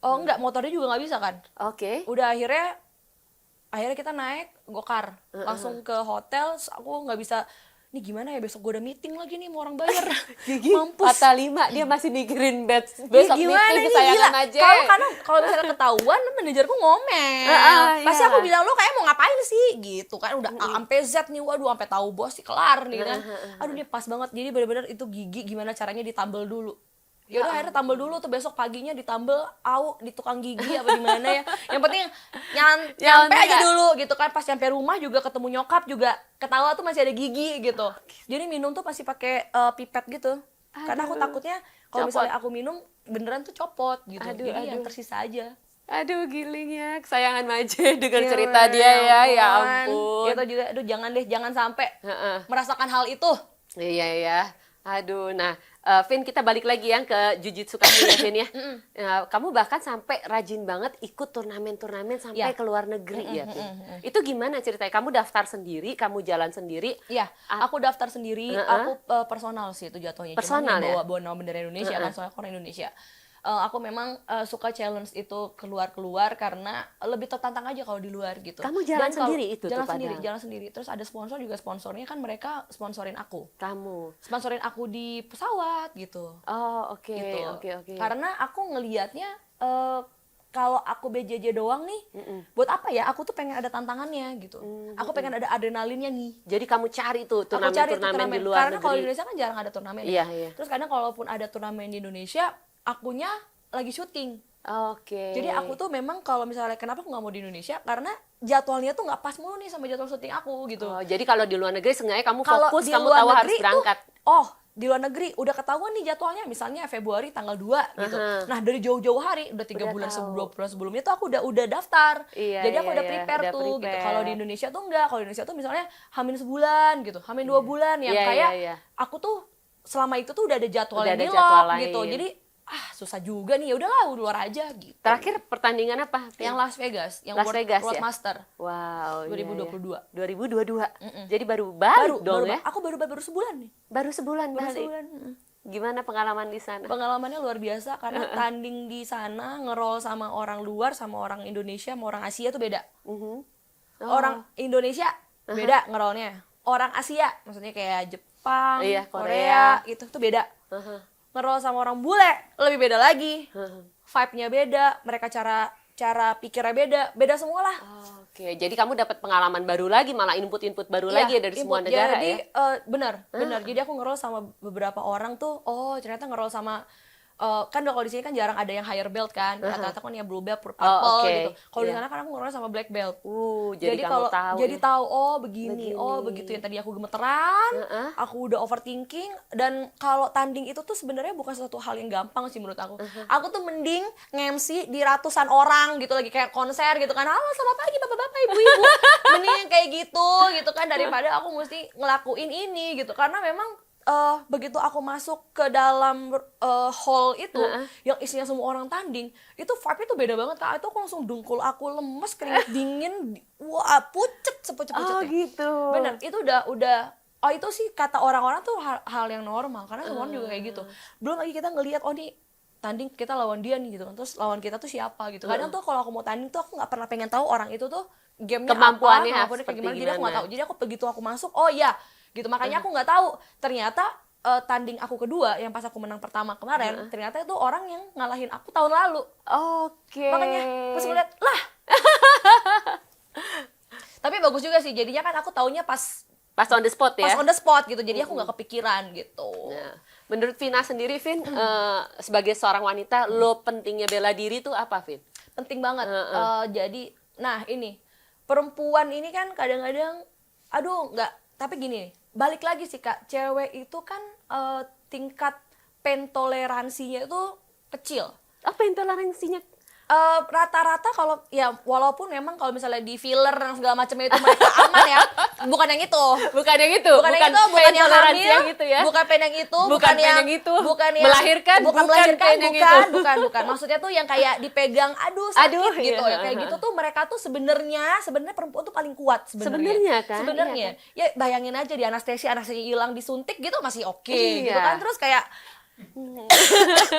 Oh enggak, motornya juga nggak bisa kan? Oke. Udah akhirnya kita naik gokar langsung ke hotel. Terus aku nggak bisa, nih gimana ya, besok gue udah meeting lagi nih mau orang bayar. Mampus. Patah 5 dia masih mikirin besok Ya, meeting gimana nih, kesayangan gila. aja. Karena kalau misalnya ketahuan manajerku ngomel. Pasti iya. aku bilang, lo kayak mau ngapain sih gitu kan, udah A sampai Z nih, waduh sampai tahu bos sih kelar nih kan. Aduh dia pas banget. Jadi benar-benar itu gigi gimana caranya ditambal dulu. Ya udah akhirnya tambal dulu tuh, besok paginya ditambal di tukang gigi apa di mana ya. Yang penting nyampe aja dulu gitu kan. Pas nyampe rumah juga ketemu nyokap juga ketawa tuh masih ada gigi gitu. Jadi minum tuh masih pakai pipet gitu. Karena aku takutnya kalau misalnya aku minum beneran tuh copot gitu. Jadi yang tersisa aja. Aduh gilingnya, kesayangan Maje denger cerita dia ya ampun. Itu juga, aduh jangan sampai merasakan hal itu. Iya ya. Aduh, nah Vin kita balik lagi yang ke Jujitsu kamu ya Vin ya. Kamu bahkan sampai rajin banget ikut turnamen-turnamen sampai Ya. ke luar negeri ya Vin. Itu gimana ceritanya? Kamu daftar sendiri, kamu jalan sendiri? Iya, aku daftar sendiri, aku personal sih itu jatuhnya. Personal Cuman ya? bawa nama bendera Indonesia kan, soalnya aku orang Indonesia. Aku memang suka challenge itu keluar karena lebih tertantang aja kalau di luar gitu. Kamu jalan Dan kalau- sendiri itu tuh jalan sendiri. Terus ada sponsor juga, sponsornya kan mereka sponsorin aku. Sponsorin aku di pesawat gitu. Oh oke, Gitu. oke. Karena aku ngelihatnya kalau aku BJJ doang nih, buat apa ya? Aku tuh pengen ada tantangannya gitu. Aku pengen ada adrenalinnya nih. Jadi kamu cari tuh Aku cari tuh turnamen di luar karena kalau di negeri. Indonesia kan jarang ada turnamen. Iya, iya. Terus kadang kalaupun ada turnamen di Indonesia, akunya lagi syuting. Oke. Jadi aku tuh memang kalau misalnya kenapa aku nggak mau di Indonesia, karena jadwalnya tuh nggak pas mulu nih sama jadwal syuting aku gitu. Oh, jadi kalau di luar negeri seenggaknya kamu Kalau fokus, di kamu luar tahu harus negeri tuh, berangkat. di luar negeri udah ketahuan nih jadwalnya, misalnya Februari tanggal 2 gitu. Nah dari jauh-jauh hari, udah 3 bulan tahu. 2 bulan sebelumnya tuh aku udah daftar. Iya, Jadi aku iya, udah iya, prepare udah tuh gitu. prepare. Kalau di Indonesia tuh enggak. Kalau di Indonesia tuh misalnya hamin sebulan gitu, hamin 2 bulan yang Iya, kayak iya, iya. aku tuh selama itu tuh udah ada jadwal Udah yang ada di jadwal lock gitu. lain. Jadi susah juga nih, ya udahlah luar aja gitu. Terakhir pertandingan apa? Yang Las Vegas, yang Las Vegas World ya? Master Wow, 2022. 2022. Jadi baru balik dong ya? Aku baru sebulan nih. Baru sebulan Baru balik. sebulan. Gimana pengalaman di sana? Pengalamannya luar biasa karena tanding di sana ngerol sama orang luar, sama orang Indonesia, sama orang Asia tuh beda. Orang Indonesia beda ngerolnya. Orang Asia, maksudnya kayak Jepang, Iya, Korea gitu tuh beda. Ngerol sama orang bule lebih beda lagi. Vibe-nya beda, mereka cara pikirnya beda semua lah. Oke, jadi kamu dapat pengalaman baru lagi, malah input-input baru lagi ya dari semua input. negara Jadi, ya? benar. Jadi aku ngerol sama beberapa orang tuh, ternyata ngerol sama kan kalau di sini kan jarang ada yang higher belt kan, rata-rata kan ya blue belt, purple oke. gitu. Kalau di Iya. sana kan aku ngerol sama black belt. Jadi kamu tahu. jadi ya? tahu begini, begitu. Yang tadi aku gemeteran, aku udah overthinking, dan kalau tanding itu tuh sebenarnya bukan suatu hal yang gampang sih menurut aku. Aku tuh mending nge-MC di ratusan orang gitu, lagi kayak konser gitu kan. Halo selamat pagi bapak-bapak, ibu-ibu. Mending yang kayak gitu kan, daripada aku mesti ngelakuin ini gitu. Karena memang begitu aku masuk ke dalam hall itu yang isinya semua orang tanding, itu vibe-nya tuh beda banget Kak. Itu aku langsung dengkul aku lemes, keringet dingin, wah pucet sepucet-pucetnya. Oh gitu. Bener, itu udah itu sih kata orang-orang tuh hal yang normal karena semua orang juga kayak gitu. Belum lagi kita ngelihat nih tanding kita lawan dia nih gitu kan, terus lawan kita tuh siapa gitu. Kadang tuh kalau aku mau tanding tuh aku nggak pernah pengen tahu orang itu tuh gamenya Kemampuannya apa, kayak seperti gimana. Jadi aku nggak gimana. tahu. Jadi aku begitu aku masuk, iya gitu. Makanya aku nggak tahu. Ternyata tanding aku kedua yang pas aku menang pertama kemarin, ternyata itu orang yang ngalahin aku tahun lalu. Oke. Makanya pas aku lihat, lah. Tapi bagus juga sih. Jadinya kan aku taunya pas Pas on the spot ya? on the spot gitu. Jadi aku nggak kepikiran gitu. Nah, Menurut Vina sendiri, Vin, sebagai seorang wanita, lo pentingnya bela diri tuh apa, Vin? Penting banget. Jadi, nah ini perempuan ini kan kadang-kadang, aduh nggak. Tapi gini, balik lagi sih Kak, cewek itu kan tingkat pentoleransinya itu kecil. Apa intoleransinya? Rata-rata kalau ya walaupun memang kalau misalnya di filler dan segala macamnya itu mereka aman ya, bukan yang itu. Bukan yang itu, Bukan yang itu, bukan yang intoleransi hamil, yang itu ya. bukan pen yang itu, Bukan pen yang itu. bukan yang Melahirkan, bukan pen yang itu. bukan. Maksudnya tuh yang kayak dipegang, aduh Aduh, sakit gitu iya. ya. Kayak gitu tuh mereka tuh sebenarnya perempuan tuh paling kuat Sebenarnya kan? Sebenarnya. Ya bayangin aja di anestesi hilang disuntik gitu masih oke Iya. gitu kan. Terus kayak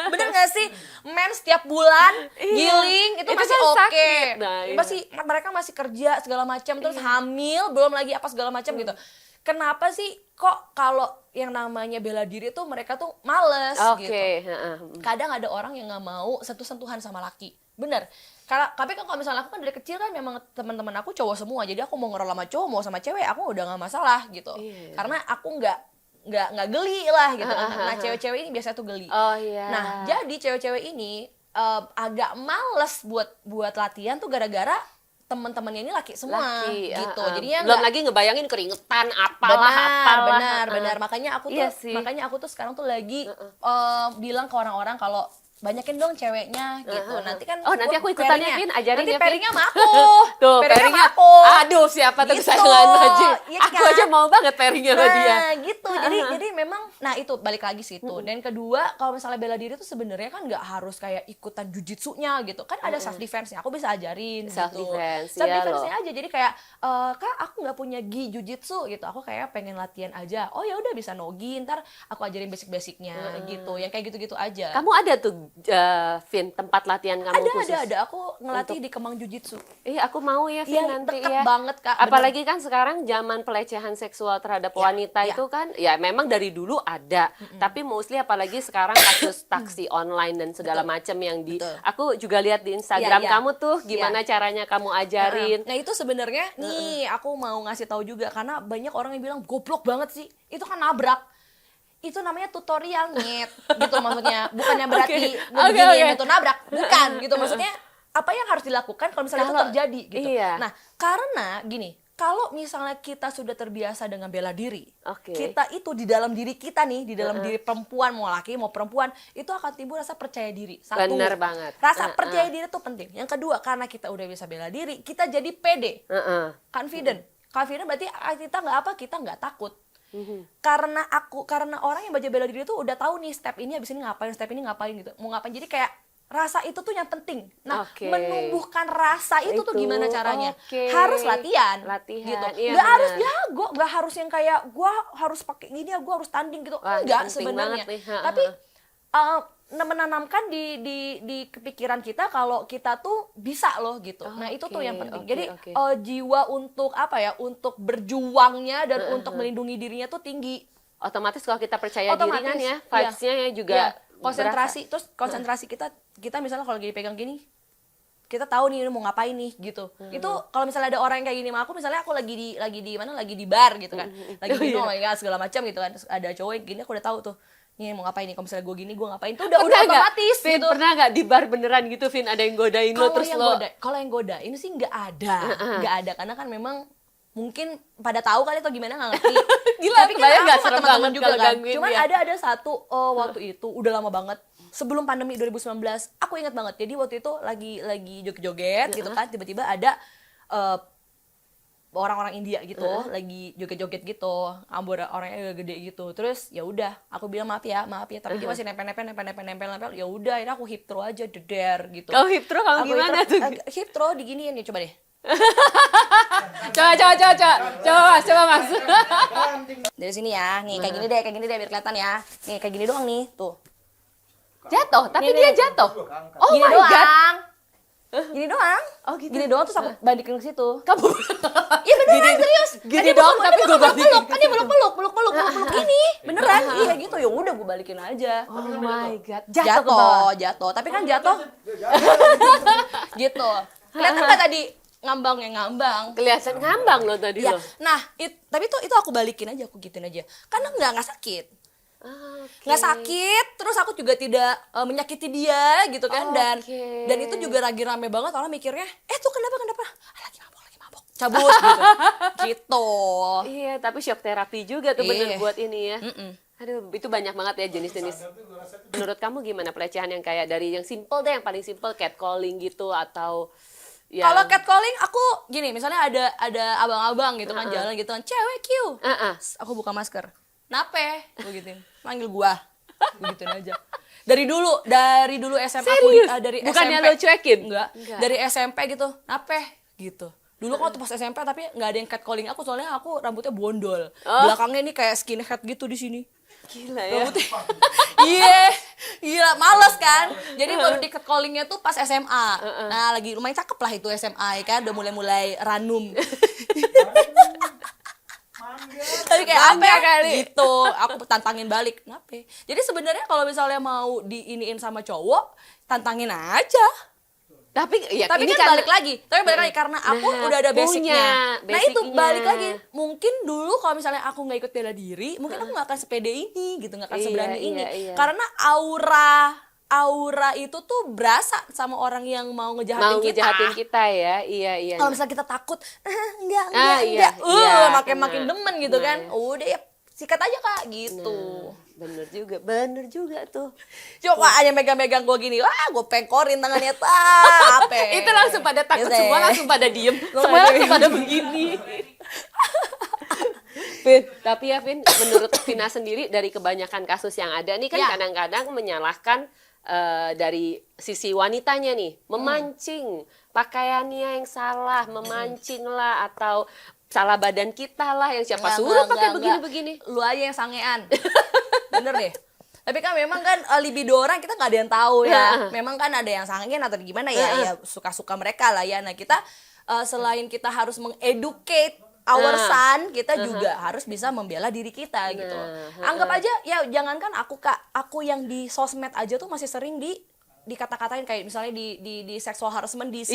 bener gak sih setiap bulan giling itu masih kan oke. sakit. Nah, iya. Masih mereka masih kerja segala macam terus hamil belum lagi apa segala macam gitu. Kenapa sih kok kalau yang namanya bela diri tuh mereka tuh males Oke, gitu. Kadang ada orang yang nggak mau sentuh-sentuhan sama laki. Bener. Tapi kan kalau misalnya aku kan dari kecil kan memang teman-teman aku cowok semua. Jadi aku mau ngerol sama cowok mau sama cewek aku udah nggak masalah gitu. Iya. Karena aku nggak geli lah gitu kan. Nah cewek-cewek ini biasanya tuh geli. Oh iya. Nah jadi cewek-cewek ini agak males buat latihan tuh gara-gara teman-temannya ini laki semua gitu. Jadinya belum lagi ngebayangin keringetan apalah. benar. Makanya Iya sih. aku tuh sekarang tuh lagi bilang ke orang-orang kalau banyakin dong ceweknya gitu. Nanti kan nanti aku ikutannya, Vin, ajarin nanti ya, Vin. pairingnya sama aku. Tuh, Pairingnya pairingnya sama aku. Aduh, siapa tuh Gitu. kesayangan aja. Iya Aku kan? aja mau banget pairingnya sama dia. Nah gitu, jadi memang, nah itu balik lagi situ. Dan kedua, kalau misalnya bela diri tuh sebenarnya kan nggak harus kayak ikutan jujitsunya gitu. Kan ada self defense-nya, aku bisa ajarin Self gitu. defense, Self iya defense-nya aja, jadi kayak, Kak aku nggak punya gi jujitsu gitu, aku kayak pengen latihan aja. Oh ya udah bisa nogi, ntar aku ajarin basic-basicnya gitu, yang kayak gitu-gitu aja. Kamu ada tuh, Vin, tempat latihan kamu khusus? Ada, aku ngelatih di Kemang Jujitsu. Aku mau ya, Vin, Iya, nanti deket ya. banget, Kak, Apalagi kan sekarang zaman pelecehan seksual terhadap wanita ya. itu kan, ya memang dari dulu ada. Tapi mostly apalagi sekarang kasus taksi online dan segala macam yang di... Betul. Aku juga lihat di Instagram Iya. kamu tuh, gimana caranya kamu ajarin. Nah itu sebenarnya nih aku mau ngasih tahu juga karena banyak orang yang bilang goblok banget sih, itu kan nabrak. Itu namanya tutorial nyet gitu maksudnya, bukannya berarti begini itu nabrak, bukan gitu maksudnya. Apa yang harus dilakukan kalau misalnya itu terjadi gitu. Iya. Nah karena gini, kalau misalnya kita sudah terbiasa dengan bela diri, Oke. kita itu di dalam diri kita nih, di dalam diri perempuan, mau laki mau perempuan, itu akan timbul rasa percaya diri. Satu, Bener banget. rasa percaya diri itu penting. Yang kedua, karena kita udah bisa bela diri, kita jadi pede, confident berarti kita nggak takut. Karena orang yang baca bela diri itu udah tahu nih step ini habis ini ngapain, step ini ngapain gitu, mau ngapain. Jadi kayak rasa itu tuh yang penting. Nah, menumbuhkan rasa itu tuh gimana caranya? Harus latihan gitu. Iya, Nggak harus jago, nggak harus yang kayak gua harus pakai gini ya, gua harus tanding gitu. Wah, Enggak penting sebenarnya. banget nih. Tapi menanamkan di kepikiran kita kalau kita tuh bisa loh gitu. Nah, itu tuh yang penting. Jadi jiwa untuk apa ya? Untuk berjuangnya dan untuk melindungi dirinya tuh tinggi. Otomatis kalau kita percaya diri kan ya, vibes-nya ya juga konsentrasi. Terus konsentrasi kita misalnya kalau lagi dipegang gini, kita tahu nih ini mau ngapain nih gitu. Itu kalau misalnya ada orang yang kayak gini sama aku, misalnya aku lagi di bar gitu kan. Lagi minum segala macam gitu kan. Terus ada cowok yang gini, aku udah tahu tuh. Nih mau ngapain nih, kalau misalnya gue gini gue ngapain tuh udah otomatis Vin, gitu. Pernah nggak di bar beneran gitu, Vin, ada yang godain lo terus lo? Kalau yang godain sih nggak ada karena kan memang mungkin pada tahu kali atau gimana nggak ngerti. Gila, Tapi kan kebayang aku nggak sama serem teman-teman banget juga kalau kan. gangguin Cuman dia. ada satu waktu itu udah lama banget sebelum pandemi 2019, aku ingat banget. Jadi waktu itu lagi joget-joget gitu kan, tiba-tiba ada orang-orang India gitu lagi joget-joget gitu, orangnya gede gitu. Terus ya udah, aku bilang maaf ya, tapi dia masih nempel, ya udah, akhirnya aku hip throw aja deder gitu. Kau hip throw kamu gimana tuh? Hip throw diginiin nih, coba deh. Coba mas. Dari sini ya, nih kayak gini deh biar kelihatan ya. Nih kayak gini doang nih, tuh. Jatuh, tapi Nih, dia nih. jatuh. Oh Gini my doang. god. Gini doang. Oh gitu. Gini doang terus aku balikin ke situ. Kamu Iya beneran serius. Gini doang tapi gue balikin. Kan dia peluk gini. Beneran. Iya gitu. Ya udah gue balikin aja. Oh my god. Jatuh ke bawah. Jatuh. Tapi kan jatuh. Gitu. Kelihatan nggak tadi ngambang? Kelihatan ngambang lo tadi Iya. lo. Nah, tapi itu aku balikin aja, aku gituin aja. Karena nggak sakit. Oke. nggak sakit, terus aku juga tidak menyakiti dia gitu kan. Dan itu juga lagi rame banget orang mikirnya tuh kenapa ah, lagi mabok cabut gitu. Iya, tapi shock terapi juga tuh bener Iya. buat ini ya. Aduh, itu banyak banget ya jenis-jenis. Menurut kamu gimana pelecehan yang kayak dari yang simple deh, yang paling simple catcalling gitu atau ya? Kalau catcalling aku gini, misalnya ada abang-abang gitu kan jalan gitu kan, cewek Q. Aku buka masker. Nape? Begitu. Manggil gua. Begituin aja. Dari dulu SMA aku Serius? dari Bukannya SMP. lo cuekin? Enggak. Enggak. Dari SMP gitu. Nape? Gitu. Dulu kan waktu pas SMP tapi nggak ada yang catcalling aku soalnya aku rambutnya bondol. Belakangnya ini kayak skinhead gitu di sini. Gila ya. Iya, gila males kan. Jadi baru di catcallingnya tuh pas SMA. Nah lagi lumayan cakep lah itu SMA ya kan, udah mulai ranum. Tapi kayak apa ya kali. gitu, aku tantangin balik. Kenapa? Jadi sebenarnya kalau misalnya mau diiniin sama cowok, tantangin aja. Tapi ya Tapi ini kan kan balik lagi karena aku Nah, udah ada basicnya. punya Nah itu basicnya. balik lagi. Mungkin dulu kalau misalnya aku nggak ikut bela diri, mungkin aku nggak akan sepede ini gitu, nggak akan Iya, seberani ini. iya. Karena aura itu tuh berasa sama orang yang mau ngejahatin mau kita. ngejahatin kita ya. Iya. Kalau misalnya kita takut, enggak, iya, makin kena. demen gitu Nah. kan. Udah ya sikat aja Kak gitu. Bener juga tuh. Coba aja megang-megang gue gini, wah gue pengkorin tangannya, apa? Itu langsung pada takut Gitu ya. semua, langsung pada diem. Langsung Semua pada langsung diem. pada begini. Vin, tapi ya Vin, menurut Vina sendiri dari kebanyakan kasus yang ada nih kan Ya. kadang-kadang menyalahkan dari sisi wanitanya nih, memancing pakaiannya yang salah, memancing lah atau salah badan kita lah yang siapa suruh pakai begini-begini. Lu aja yang sangean. Bener deh. Tapi kan memang kan libido orang kita nggak ada yang tahu ya. Memang kan ada yang sangean atau gimana ya, ya suka-suka mereka lah ya. Nah kita selain kita harus mengeducate our son, kita juga harus bisa membela diri kita gitu. Anggap aja ya jangankan aku yang di sosmed aja tuh masih sering dikata-katain kayak misalnya di sexual harassment di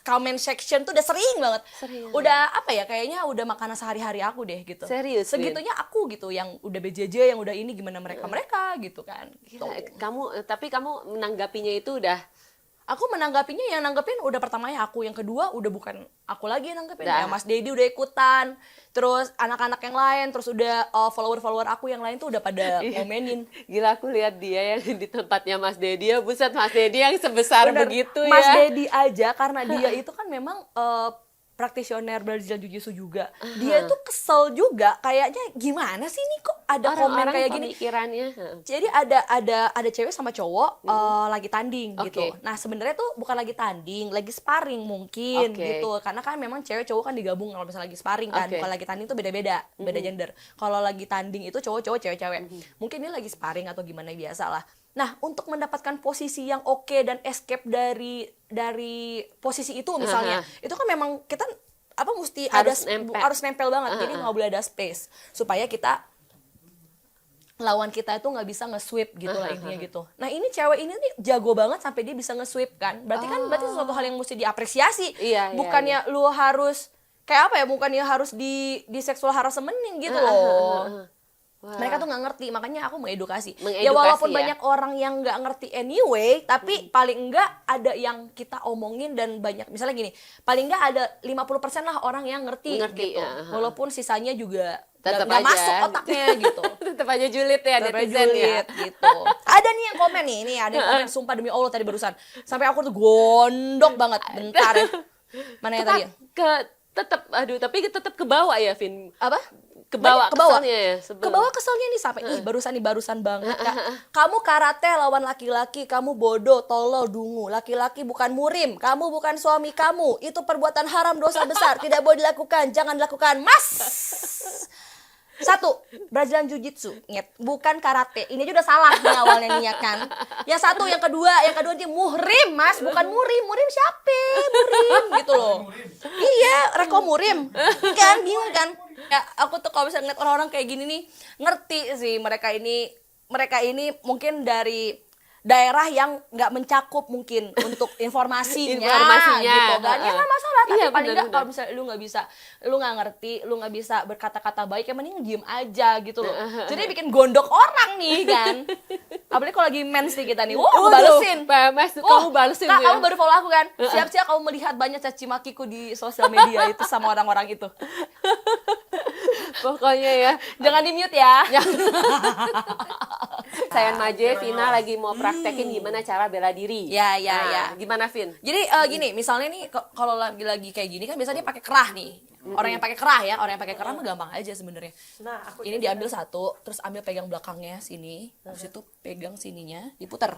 comment section tuh udah sering banget. Udah apa ya kayaknya udah makanan sehari-hari aku deh gitu. Serius, Vin? Segitunya aku gitu yang udah BJJ yang udah ini gimana mereka gitu kan. Gila, tapi kamu menanggapinya itu udah Aku menanggapinya yang nanggepin udah pertamanya aku, yang kedua udah bukan aku lagi yang nanggepin. Dah. Ya Mas Dedi udah ikutan, terus anak-anak yang lain, terus udah follower-follower aku yang lain tuh udah pada ngomenin. gila, aku lihat dia yang di tempatnya Mas Dedi ya, buset Mas Dedi yang sebesar Bener, begitu Mas ya. Dedi aja karena dia itu kan memang praktisioner Brazilian Jiu-Jitsu juga. Dia tuh kesel juga kayaknya gimana sih nih kok ada komen Orang-orang kayak gini. pemikirannya. Jadi ada cewek sama cowok lagi tanding Oke. gitu. Nah sebenarnya tuh bukan lagi tanding, lagi sparring mungkin Oke. gitu. Karena kan memang cewek cowok kan digabung kalau misalnya lagi sparring kan. Oke. Bukan lagi tanding tuh beda-beda, beda gender. Kalau lagi tanding itu cowok-cowok, cewek-cewek. Mungkin dia lagi sparring atau gimana biasa lah. Nah untuk mendapatkan posisi yang oke dan escape dari posisi itu misalnya, itu kan memang kita mesti harus nempel banget. Jadi nggak boleh ada space supaya kita lawan kita itu nggak bisa nge-sweep gitu lah intinya gitu. Nah ini cewek ini nih jago banget sampai dia bisa nge-sweep kan. Berarti sesuatu hal yang mesti diapresiasi. Iya, Bukannya lu harus kayak apa ya? Bukannya harus di seksual harassment-in gitu loh. Wah. Mereka tuh nggak ngerti, makanya aku mengedukasi. Mengedukasi Ya walaupun ya. banyak orang yang nggak ngerti anyway, tapi paling enggak ada yang kita omongin dan banyak. Misalnya gini, paling enggak ada 50% lah orang yang ngerti gitu. ya. Walaupun sisanya juga Tetep nggak aja. masuk otaknya gitu. Tetap aja julid ya Sampai netizen ya. julid gitu. Ada nih yang komen nih ada yang komen sumpah demi Allah tadi barusan. Sampai aku tuh gondok banget. Bentar ya. Mana yang tadi ya? Tapi tetap ke bawah ya, Vin. Apa? Ke bawah Kebawa. keselnya ya, sebelum. Kebawa keselnya nih sampai barusan banget Kak. Kamu karate lawan laki-laki, kamu bodoh, tolol, dungu. Laki-laki bukan murim, kamu bukan suami kamu. Itu perbuatan haram, dosa besar, tidak boleh dilakukan, jangan dilakukan. Mas. Satu, Brazilian Jiu-Jitsu, bukan karate. Ini aja udah salah nih awalnya nih ya kan. Yang satu, yang kedua dia muhrim, Mas, bukan murim. Murim siapa? Murim gitu loh. Iya, Reko murim. Kan bingung kan? Ya, aku tuh kalau misalnya ngeliat orang-orang kayak gini nih, ngerti sih mereka ini mungkin dari daerah yang nggak mencakup mungkin untuk informasinya gitu kan. Ya nggak masalah, tapi Iya, paling nggak benar-benar. kalau misalnya lu nggak ngerti, lu nggak bisa berkata-kata baik, yang mending diem aja gitu loh. Jadi bikin gondok orang nih kan. Apalagi kalau lagi mens nih kita nih, aku balesin. PMS kamu balesin Kak, tuh ya. kamu baru follow aku kan? Siap-siap kamu melihat banyak caci makiku di sosial media itu sama orang-orang itu. Pokoknya ya. Jangan di mute ya. Sayan Maje, Vina lagi mau praktekin gimana cara bela diri. Ya, Gimana, Vin? Jadi gini, misalnya nih kalau lagi kayak gini kan biasanya pakai kerah nih. Orang yang pakai kerah ya, orang yang pakai kerah mah gampang aja sebenarnya. Nah, aku Ini diambil satu, terus ambil pegang belakangnya sini, terus itu pegang sininya, diputer.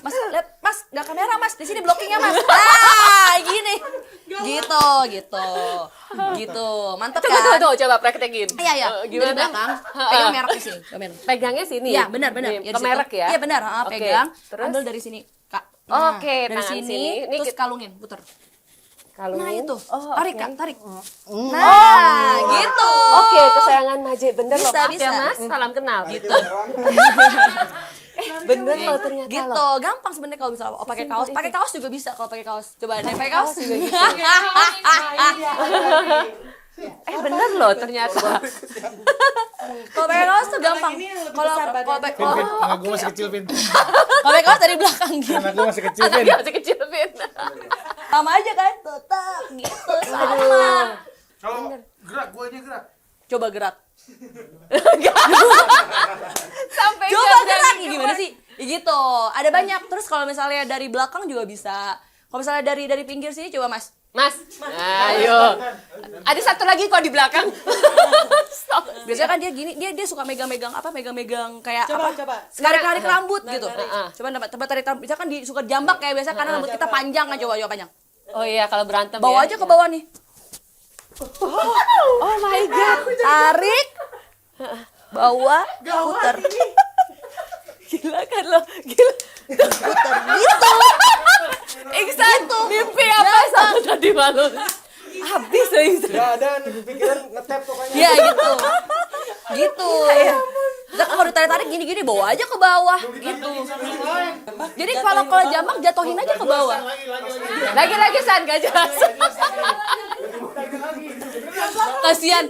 Mas, lihat, Mas, nggak kamera Mas, di sini blockingnya Mas. Gini, gitu, mantep kan? Coba praktekin. Iya, dari Gimana? belakang, pegang mereknya sini, pegang. Pegangnya sini. Iya, benar. Nih, Ya, ke di situ. merek ya? Iya, benar. Oke, Pegang, terus? ambil dari sini, Kak. Oke, dari tangan sini, sini. Ini terus kalungin, puter. Kalungin. Nah, itu. Oh, Tarik, oke. Kak, tarik. Nah, gitu. Oke, kesayangan Maje. Bener loh, Bisa, maaf ya bisa. Mas. Salam kenal. Gitu. Bener loh ternyata Gitu, loh. gampang sebenarnya kalau misalnya pakai kaos. Pakai kaos juga bisa kalau pakai kaos. Coba deh pakai kaos juga gitu. Bener loh ternyata. Kalau pakai kaos tuh gampang. ini yang lebih Kalau besar kalau badannya. pakai Vin, anak gue masih kecil, Vin. kalau pakai kaos dari belakang gitu. Anak gue masih kecil, Vin. Anaknya masih kecil, Vin. Sama aja kan, tetap gitu sama. Kalau gerak, gue aja gerak. Coba gerak. Sampai Coba nggak gerak berani gimana sih? Ya gitu. Ada banyak. Terus kalau misalnya dari belakang juga bisa. Kalau misalnya dari pinggir sini coba Mas. Mas, ayo. Ada satu lagi kok di belakang. Stop. Biasanya kan dia gini, dia suka megang-megang kayak Coba, apa? coba. Narik-narik rambut gitu. narik. Coba tempat tarik rambut. Misalkan dia suka jambak kayak biasa karena rambut kita panjang kan, coba panjang. Oh iya, kalau berantem Bawa ya. aja ke bawah nih. Oh my god. Tarik. Bawa, puter. Gila kan lo. Gila. Puter gitu. Iksan, mimpi apa sama tadi malam? Habis loh Iksan. Gak ada pikiran ngetap pokoknya. Iya gitu. Gitu. Terus kalau ditarik-tarik gini-gini bawa aja ke bawah gitu. Jadi kalau jambak jatuhin aja ke bawah. Lagi San, gak jelas. Kasihan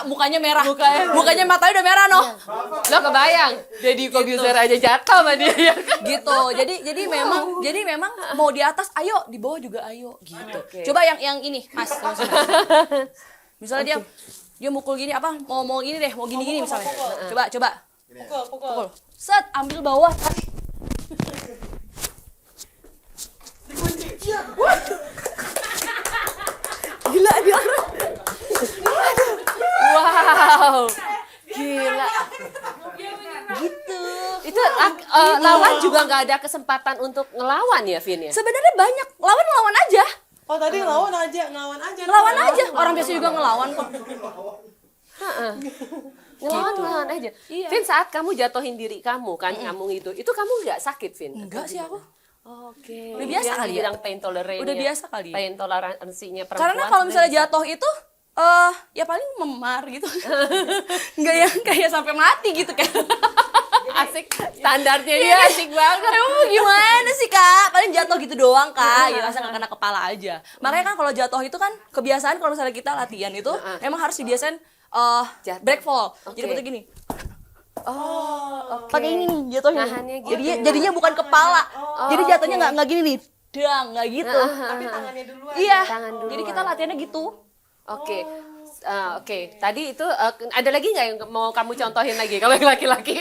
mukanya merah. Mukanya matanya udah merah noh. Lo kebayang, Deddy Kobuser aja jatuh sama dia ya kan? Gitu. Jadi memang mau di atas ayo, di bawah juga ayo gitu. Oke. Coba yang ini, Mas. Misalnya dia mukul gini apa? Mau gini deh, mau gini misalnya. Coba. Pukul. Set, ambil bawah, tarik. Gila dia orang. Wow. Gila. Gitu. Itu lawan juga nggak ada kesempatan untuk ngelawan ya, Vin ya? Sebenarnya banyak. Lawan aja. Oh, tadi ngelawan aja. Ngelawan aja. Orang biasa juga ngelawan kok. Ngelawan aja. Iya. Vin, saat kamu jatuhin diri kamu kan, kamu itu kamu nggak sakit, Vin? Enggak sih aku. Oke. Udah biasa Yang kali ya? dibilang pain tolerance. Udah biasa kali ya? Pain toleransinya perempuan. Karena kalau misalnya jatuh itu ya paling memar gitu. Enggak yang kayak sampai mati gitu kan. asik, standarnya dia asik banget. Aduh, gimana sih Kak? Paling jatuh gitu doang Kak. Ya masa nggak kena kepala aja. Makanya kan kalau jatuh itu kan kebiasaan kalau misalnya kita latihan itu emang harus dibiasain Jatuh. break fall. Jadi Oke. bentuk gini. Oh, oke. Pakai ini nih jatuhnya. Nahannya gitu. Jadinya bukan kepala. Jadi jatuhnya nggak gini nih. Dang, nggak gitu. Tapi tangannya duluan. Iya. Tangan duluan. Jadi kita latihannya gitu. Oke. Oke, tadi itu ada lagi nggak yang mau kamu contohin lagi kalau yang laki-laki?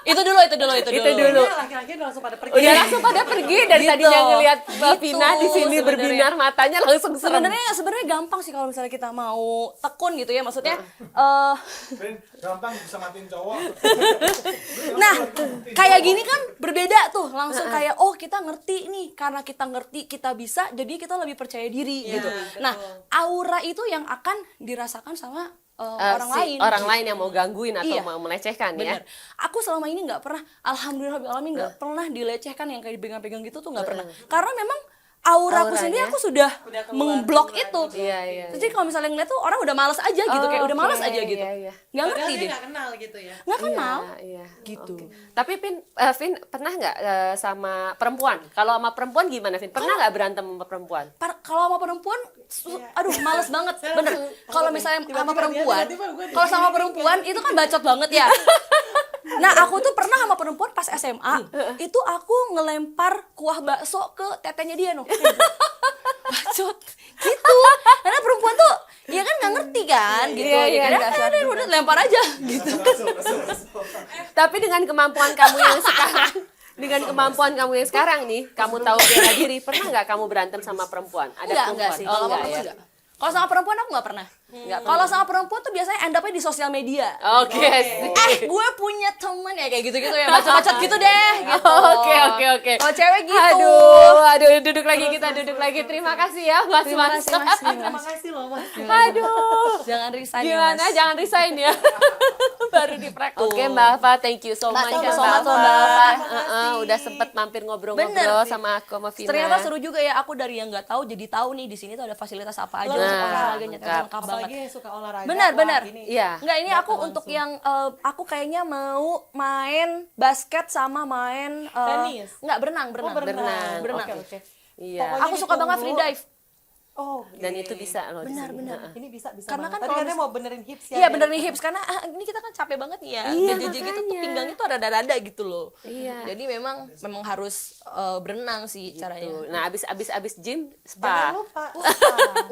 Itu dulu. Itu dulu. Iya, laki-laki udah langsung pada pergi. Udah langsung pada pergi dari Gitu. tadinya ngelihat Gitu Vina di sini sebenarnya. berbinar matanya langsung serem. Sebenarnya gampang sih kalau misalnya kita mau tekun gitu ya. Maksudnya Vin, gampang bisa matiin cowok. nah, kayak gini kan berbeda tuh. Langsung kayak oh, kita ngerti nih. Karena kita ngerti, kita bisa, jadi kita lebih percaya diri gitu. Nah, aura itu yang akan dirasakan sama orang lain. Orang lain yang mau gangguin atau Iya. mau melecehkan ya. Bener. Aku selama ini nggak pernah, alhamdulillah nggak pernah dilecehkan yang kayak dipegang-pegang gitu tuh nggak pernah. Karena memang aura aku Auranya. sendiri aku sudah Udah keluar memblok duluan itu. gitu. Iya. Jadi kalau misalnya ngeliat tuh orang udah males aja gitu, kayak udah males Oke, aja gitu. iya. Nggak Padahal ngerti dia deh. nggak kenal gitu ya. Nggak kenal. Iya. Gitu. Oke. Tapi Vin pernah nggak sama perempuan? Kalau sama perempuan gimana, Vin? Pernah nggak berantem sama perempuan? Kalau sama perempuan, aduh males banget, bener. Kalau misalnya sama Tiba-tiba perempuan, dia, tiba-tiba gue kalau sama perempuan itu kan bacot banget ya. Nah aku tuh pernah sama perempuan pas SMA, itu aku ngelempar kuah bakso ke tetenya dia noh. Bacot, gitu. Karena perempuan tuh, ya kan nggak ngerti kan, gitu. Iya, Ya iya, kan, udah lempar aja, gitu. Tapi dengan kemampuan kamu yang sekarang, nih, kamu tahu bela diri, pernah nggak kamu berantem sama perempuan? Ada Enggak perempuan? sih. Oh, Kalau sama enggak perempuan ya? enggak. Kalau sama perempuan aku nggak pernah. Kalau sama perempuan tuh biasanya end up-nya di sosial media. Oke. Gue punya temen ya kayak gitu-gitu ya, bacot-bacot gitu deh gitu. Oke. Kalau cewek gitu. Aduh, duduk lagi. Terima kasih ya, Mas. Terima kasih, Mas. terima kasih loh Mas. Aduh. Jangan resign ya, Gimana? Mas. Jangan resign ya. Baru diprak. Oke, Mbak Alfa, thank you so Mbak, much thank ya, you so Mbak much, Alfa. Mbak Alfa. Udah sempet mampir ngobrol-ngobrol Bener. sama aku sama Vina. Ternyata seru juga ya, aku dari yang nggak tahu jadi tahu nih di sini tuh ada fasilitas apa aja Nah, untuk olahraganya, lengkap. lengkap banget. Apalagi yang suka olahraga. Benar, wah, benar. ini Iya. Enggak, ini aku datang untuk langsung. yang aku kayaknya mau main basket sama main Tenis? enggak berenang. Oh, Berenang. Berenang. Oke. Iya. Pokoknya Aku suka banget ditunggu. free dive. Oh, Dan itu bisa loh. di sini. Benar. Ini bisa Karena banget. kan Tadi kalau katanya mau benerin hips ya. Iya bener nih hips, karena ini kita kan capek banget nih ya. Iya, Jadi gitu tuh makanya. pinggangnya tuh rada-rada gitu loh. Iya. Jadi memang harus berenang sih caranya. Tuh. Nah, abis gym Jangan spa. lupa.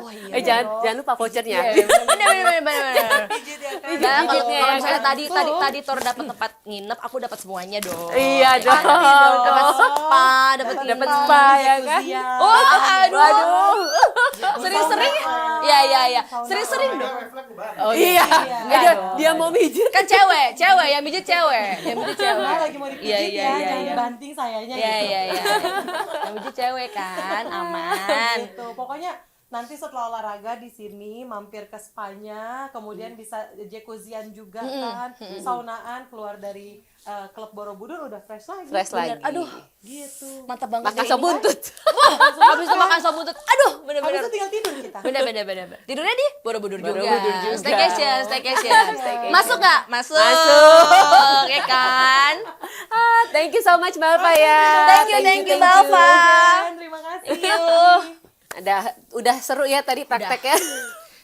Oh iya. Jangan lupa vouchernya. Iya, bener. Pijit ya kan. Nah, kalau Pijitnya kalau ya misalnya kan? tadi Tor dapat tempat nginep, aku dapat semuanya dong. Iya Ya kan? dong. Dapat spa, dapat Dapat nginep. spa ya kan? Oh, aduh. Waduh. Sering-sering. Iya. Sering-sering dong. Refleks lu banget. Oh iya. Dia mau mijit. Kan cewek, yang mijit cewek. Yang mijit cewek. Nah, lagi mau dipijit Iya, ya, iya, jangan iya. dibanting sayanya Iya, gitu. iya. Yang mijit cewek kan, aman. Gitu. Pokoknya nanti setelah olahraga di sini mampir ke spanya, kemudian bisa jacuzzian juga kan, saunaan, keluar dari klub Borobudur udah fresh lagi. Fresh lagi. Aduh, Gitu. mantap banget. Makan deh sop ini. buntut. Habis itu makan sop buntut. Aduh, Habis bener-bener. itu tinggal tidur kita. Bener. Tidurnya di Borobudur juga. Borobudur juga. Staycation. Masuk nggak? Masuk. Oke kan? Thank you so much Mbak Alfa ya. Thank you, Mbak Alfa. Dan terima kasih. Udah seru ya tadi prakteknya.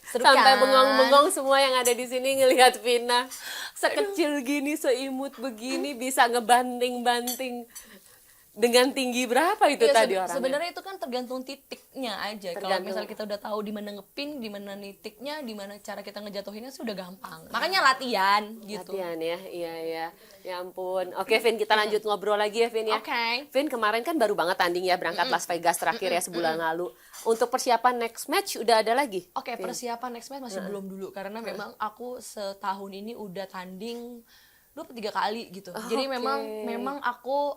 Seru Sampai kan? bengong-bengong semua yang ada di sini ngelihat Vina sekecil gini, seimut begini bisa ngebanting-banting dengan tinggi berapa itu Iya, tadi orangnya? sebenarnya itu kan tergantung titiknya aja. Kalau Tergantung. misalnya kita udah tahu di mana ngepin, di mana titiknya, di mana cara kita ngejatuhinnya sudah gampang. Makanya latihan gitu. Latihan ya, iya. Ya ampun. Oke, Vin, kita lanjut ngobrol lagi ya, Vin ya. Oke. Vin, kemarin kan baru banget tanding ya, berangkat Las Vegas terakhir ya sebulan lalu. Untuk persiapan next match udah ada lagi? Oke, persiapan next match masih belum dulu karena memang aku setahun ini udah tanding 2-3 kali gitu. Jadi oke. memang aku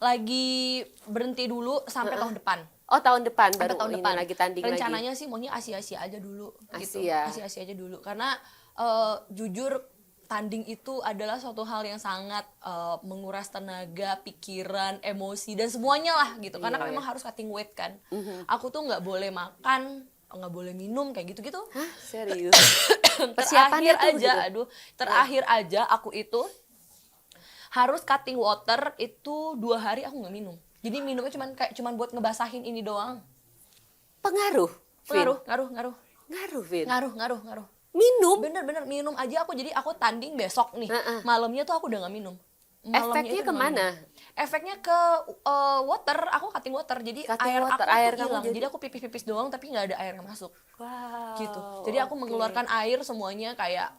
lagi berhenti dulu sampai tahun depan. Oh, tahun depan Sampai baru tahun ini depan lagi tanding lagi. rencananya sih maunya Asia aja dulu gitu. Asia. Asia aja dulu karena jujur tanding itu adalah suatu hal yang sangat menguras tenaga, pikiran, emosi dan semuanya lah gitu. Karena kan memang harus cutting weight kan. Aku tuh nggak boleh makan, nggak boleh minum kayak gitu-gitu. Hah, serius? Persiapannya Terakhir tuh aja, begitu? terakhir aja aku itu harus cutting water itu 2 hari aku nggak minum. Jadi minumnya cuman buat ngebasahin ini doang. Pengaruh, Vin? Ngaruh. Ngaruh, Vin? Ngaruh. Minum? Bener minum aja aku. Jadi aku tanding besok nih. Malamnya tuh aku udah nggak minum. Malamnya Efeknya itu nggak kemana? minum. Efeknya ke water. Aku cutting water. Jadi Cutting air water, aku air tuh kamu hilang. jadi- Jadi aku pipis doang tapi nggak ada air yang masuk. Wow. Gitu. Jadi aku oke. mengeluarkan air semuanya kayak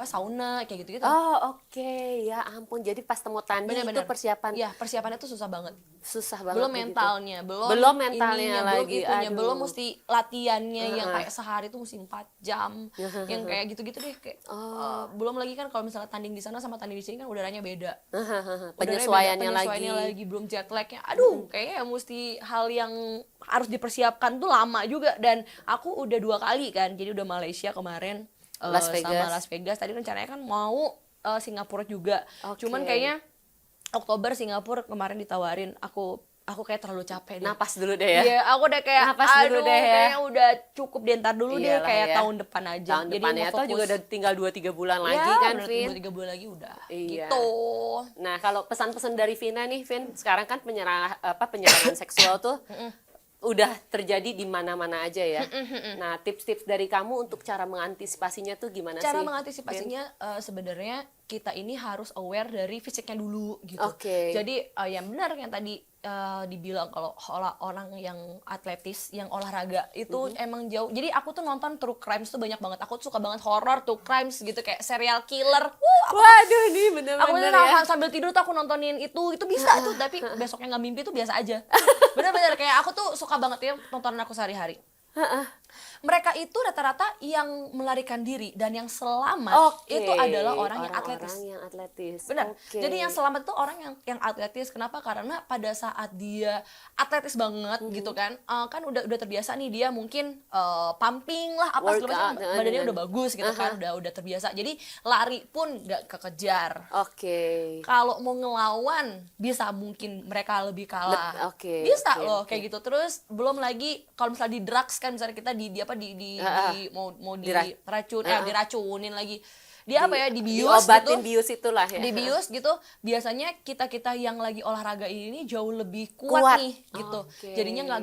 sauna kayak gitu-gitu. Oh, oke. Ya ampun. Jadi pas temu tanding itu persiapan Iya, persiapannya tuh susah banget. susah banget. Belum begitu. mentalnya, Belum mentalnya ininya, lagi, belum itunya, aduh. belum mesti latihannya yang kayak sehari tuh mesti 4 jam, yang kayak gitu-gitu deh kayak belum lagi kan kalau misalnya tanding di sana sama tanding di sini kan udaranya beda. Penyesuaiannya Penyesuaiannya lagi. lagi, belum jet lagnya. Aduh, kayaknya mesti hal yang harus dipersiapkan tuh lama juga dan aku udah 2 kali kan. Jadi udah Malaysia kemarin Las Vegas. sama Las Vegas. Tadi rencananya kan mau Singapura juga. Oke. Cuman kayaknya Oktober Singapura kemarin ditawarin aku aku kayak terlalu capek deh. Napas dulu deh ya. Iya, aku udah kayak Napas dulu deh ya. kayaknya udah cukup deh, ntar dulu deh, Iyalah kayak ya. tahun depan aja. Tahun Jadi depannya mau atau juga fokus. udah tinggal 2-3 bulan lagi Ya, kan, bener, Vin? 2-3 bulan lagi udah. Iya. Gitu. Nah, kalau pesan-pesan dari Vina nih, Vin, sekarang kan penyerangan seksual tuh udah terjadi di mana-mana aja ya. Nah, tips-tips dari kamu untuk cara mengantisipasinya tuh gimana sih? Cara mengantisipasinya sebenarnya kita ini harus aware dari fisiknya dulu gitu. Oke. Jadi yang benar yang tadi dibilang kalau orang yang atletis, yang olahraga itu emang jauh. Jadi aku tuh nonton true crimes tuh banyak banget. Aku tuh suka banget horror, true crimes gitu kayak serial killer. Waduh, ini Aku bener-bener tuh ya. sambil tidur tuh aku nontonin itu bisa tuh, tapi besoknya nggak mimpi tuh biasa aja. Bener-bener kayak aku tuh suka banget ya tontonan aku sehari-hari. Mereka itu rata-rata yang melarikan diri dan yang selamat Oke, itu adalah orang yang atletis. Orang yang atletis. Benar. Oke. Jadi yang selamat itu orang yang atletis. Kenapa? Karena pada saat dia atletis banget gitu kan, kan udah terbiasa nih dia mungkin pumping lah apa segala macam, Workout, badannya dengan- udah bagus gitu kan, udah terbiasa. Jadi lari pun nggak kekejar. Oke. Kalau mau ngelawan bisa mungkin mereka lebih kalah. Oke, Bisa oke, loh oke. kayak gitu. Terus belum lagi kalau misalnya di drugs kan, misalnya kita mau diracun diracunin lagi. Dia apa ya, dibius Diobatin gitu. bius itulah ya. Dibius gitu, biasanya kita yang lagi olahraga ini jauh lebih kuat nih gitu. Oke. Jadinya nggak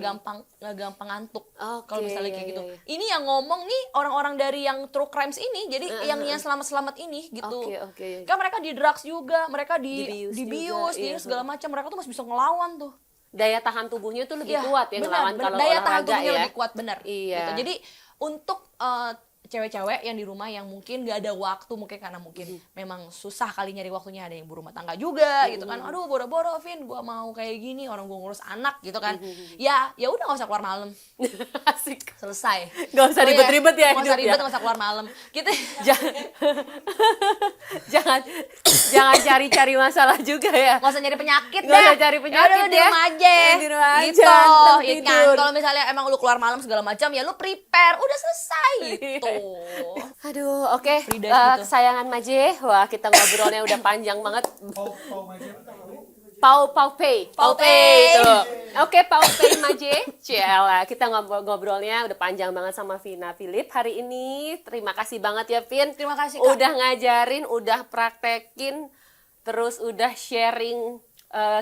gampang ngantuk Oke, kalau misalnya kayak iya, gitu. iya. Ini yang ngomong nih orang-orang dari yang true crimes ini, jadi yang selamat ini gitu. Oke. Kan mereka di drugs juga, mereka Dibius dibius, juga, iya. segala macam, mereka tuh masih bisa ngelawan tuh. Daya tahan tubuhnya tuh lebih Iya, kuat ya ngelawan kalau daya tahan olahraga tubuhnya ya. lebih kuat, benar. Iya. Gitu. Jadi untuk cewek-cewek yang di rumah yang mungkin gak ada waktu, mungkin karena mungkin memang susah kali nyari waktunya, ada yang berumah tangga juga gitu kan, aduh boro-boro Vin gua mau kayak gini, orang gua ngurus anak gitu kan, ya udah nggak usah keluar malam, Asik. selesai. Nggak usah ribet-ribet ya nggak usah hidup ribet, ya. nggak usah keluar malam gitu. jangan cari-cari masalah juga ya. Nggak usah nyari penyakit Nggak dah. usah cari penyakit Yaudah, lu di ya. rumah aja. Di rumah aja, Gitu. ntar Ya kan? tidur. Kalau misalnya emang lu keluar malam segala macam, ya lu prepare, udah selesai gitu. Aduh, oke. Free dive gitu. Kesayangan Maje, wah kita ngobrolnya udah panjang banget. Pau Maje. Pau Pay. Tuh. Oke, Pau Pay Maje. Ciela, kita ngobrolnya udah panjang banget sama Vina Philip hari ini. Terima kasih banget ya, Vin. Terima kasih, Kak. Udah ngajarin, udah praktekin, terus udah sharing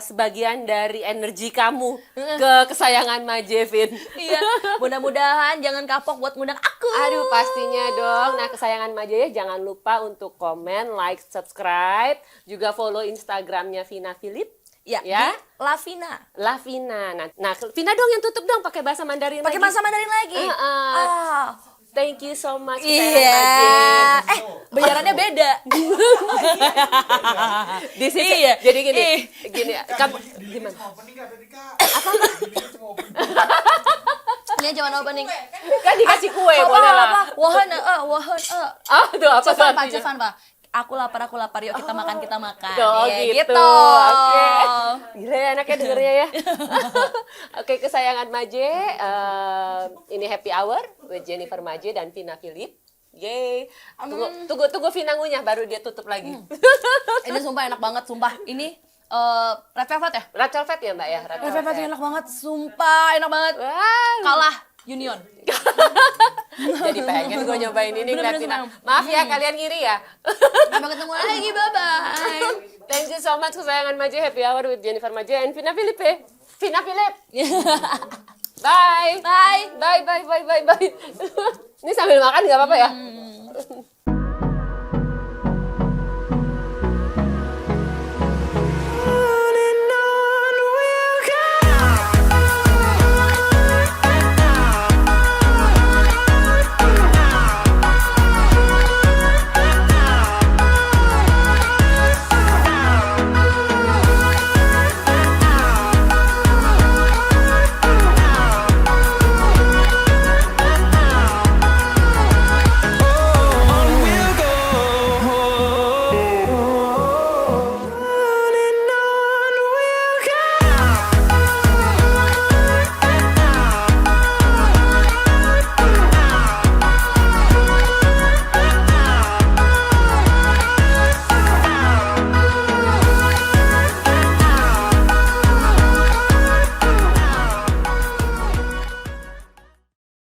sebagian dari energi kamu ke kesayangan Maje, Vin. Iya, mudah-mudahan jangan kapok buat ngundang aku. Aduh, pastinya dong. Nah, kesayangan Maje, jangan lupa untuk komen, like, subscribe, juga follow Instagramnya Vina Philip. Ya, Ya. di Lavina. Lavina. Nah, Vina dong yang tutup dong pakai bahasa Mandarin Pakai lagi. bahasa Mandarin lagi. Thank you so much Iya. kesayangan Maje. Bayarannya beda. Di sini Iya. jadi gini, kamu Gimana? Cuma opening nggak tadi Kak? Cuma opening. Ini cuma opening. kan dikasih kue, boleh lah. Wahan, Tuh apa tuh Cufan, Pak, artinya? cufan, Pak. Aku lapar. Yuk kita makan. Oh, Iya, gitu. Oke. Gila ya anaknya dengernya ya. Oke, kesayangan Maje, ini happy hour with Jennifer Maje dan Vina Philip. Yeay. Tunggu Vina ngunyah baru dia tutup lagi. Ini sumpah enak banget, sumpah. Ini red velvet ya? Red velvet ya, Mbak ya? Red Red velvet enak banget, sumpah enak banget. Wow. Kalah Union. Jadi pengen gue nyobain ini Bener-bener ngeliat Vina. senang. Maaf ya kalian ngiri ya. Sampai ketemu lagi, bye-bye. Thank you so much kesayangan Maje, happy hour with Jennifer Maje and Vina Philip. Vina Philip. Bye. Bye. Bye. Ini sambil makan nggak apa-apa ya?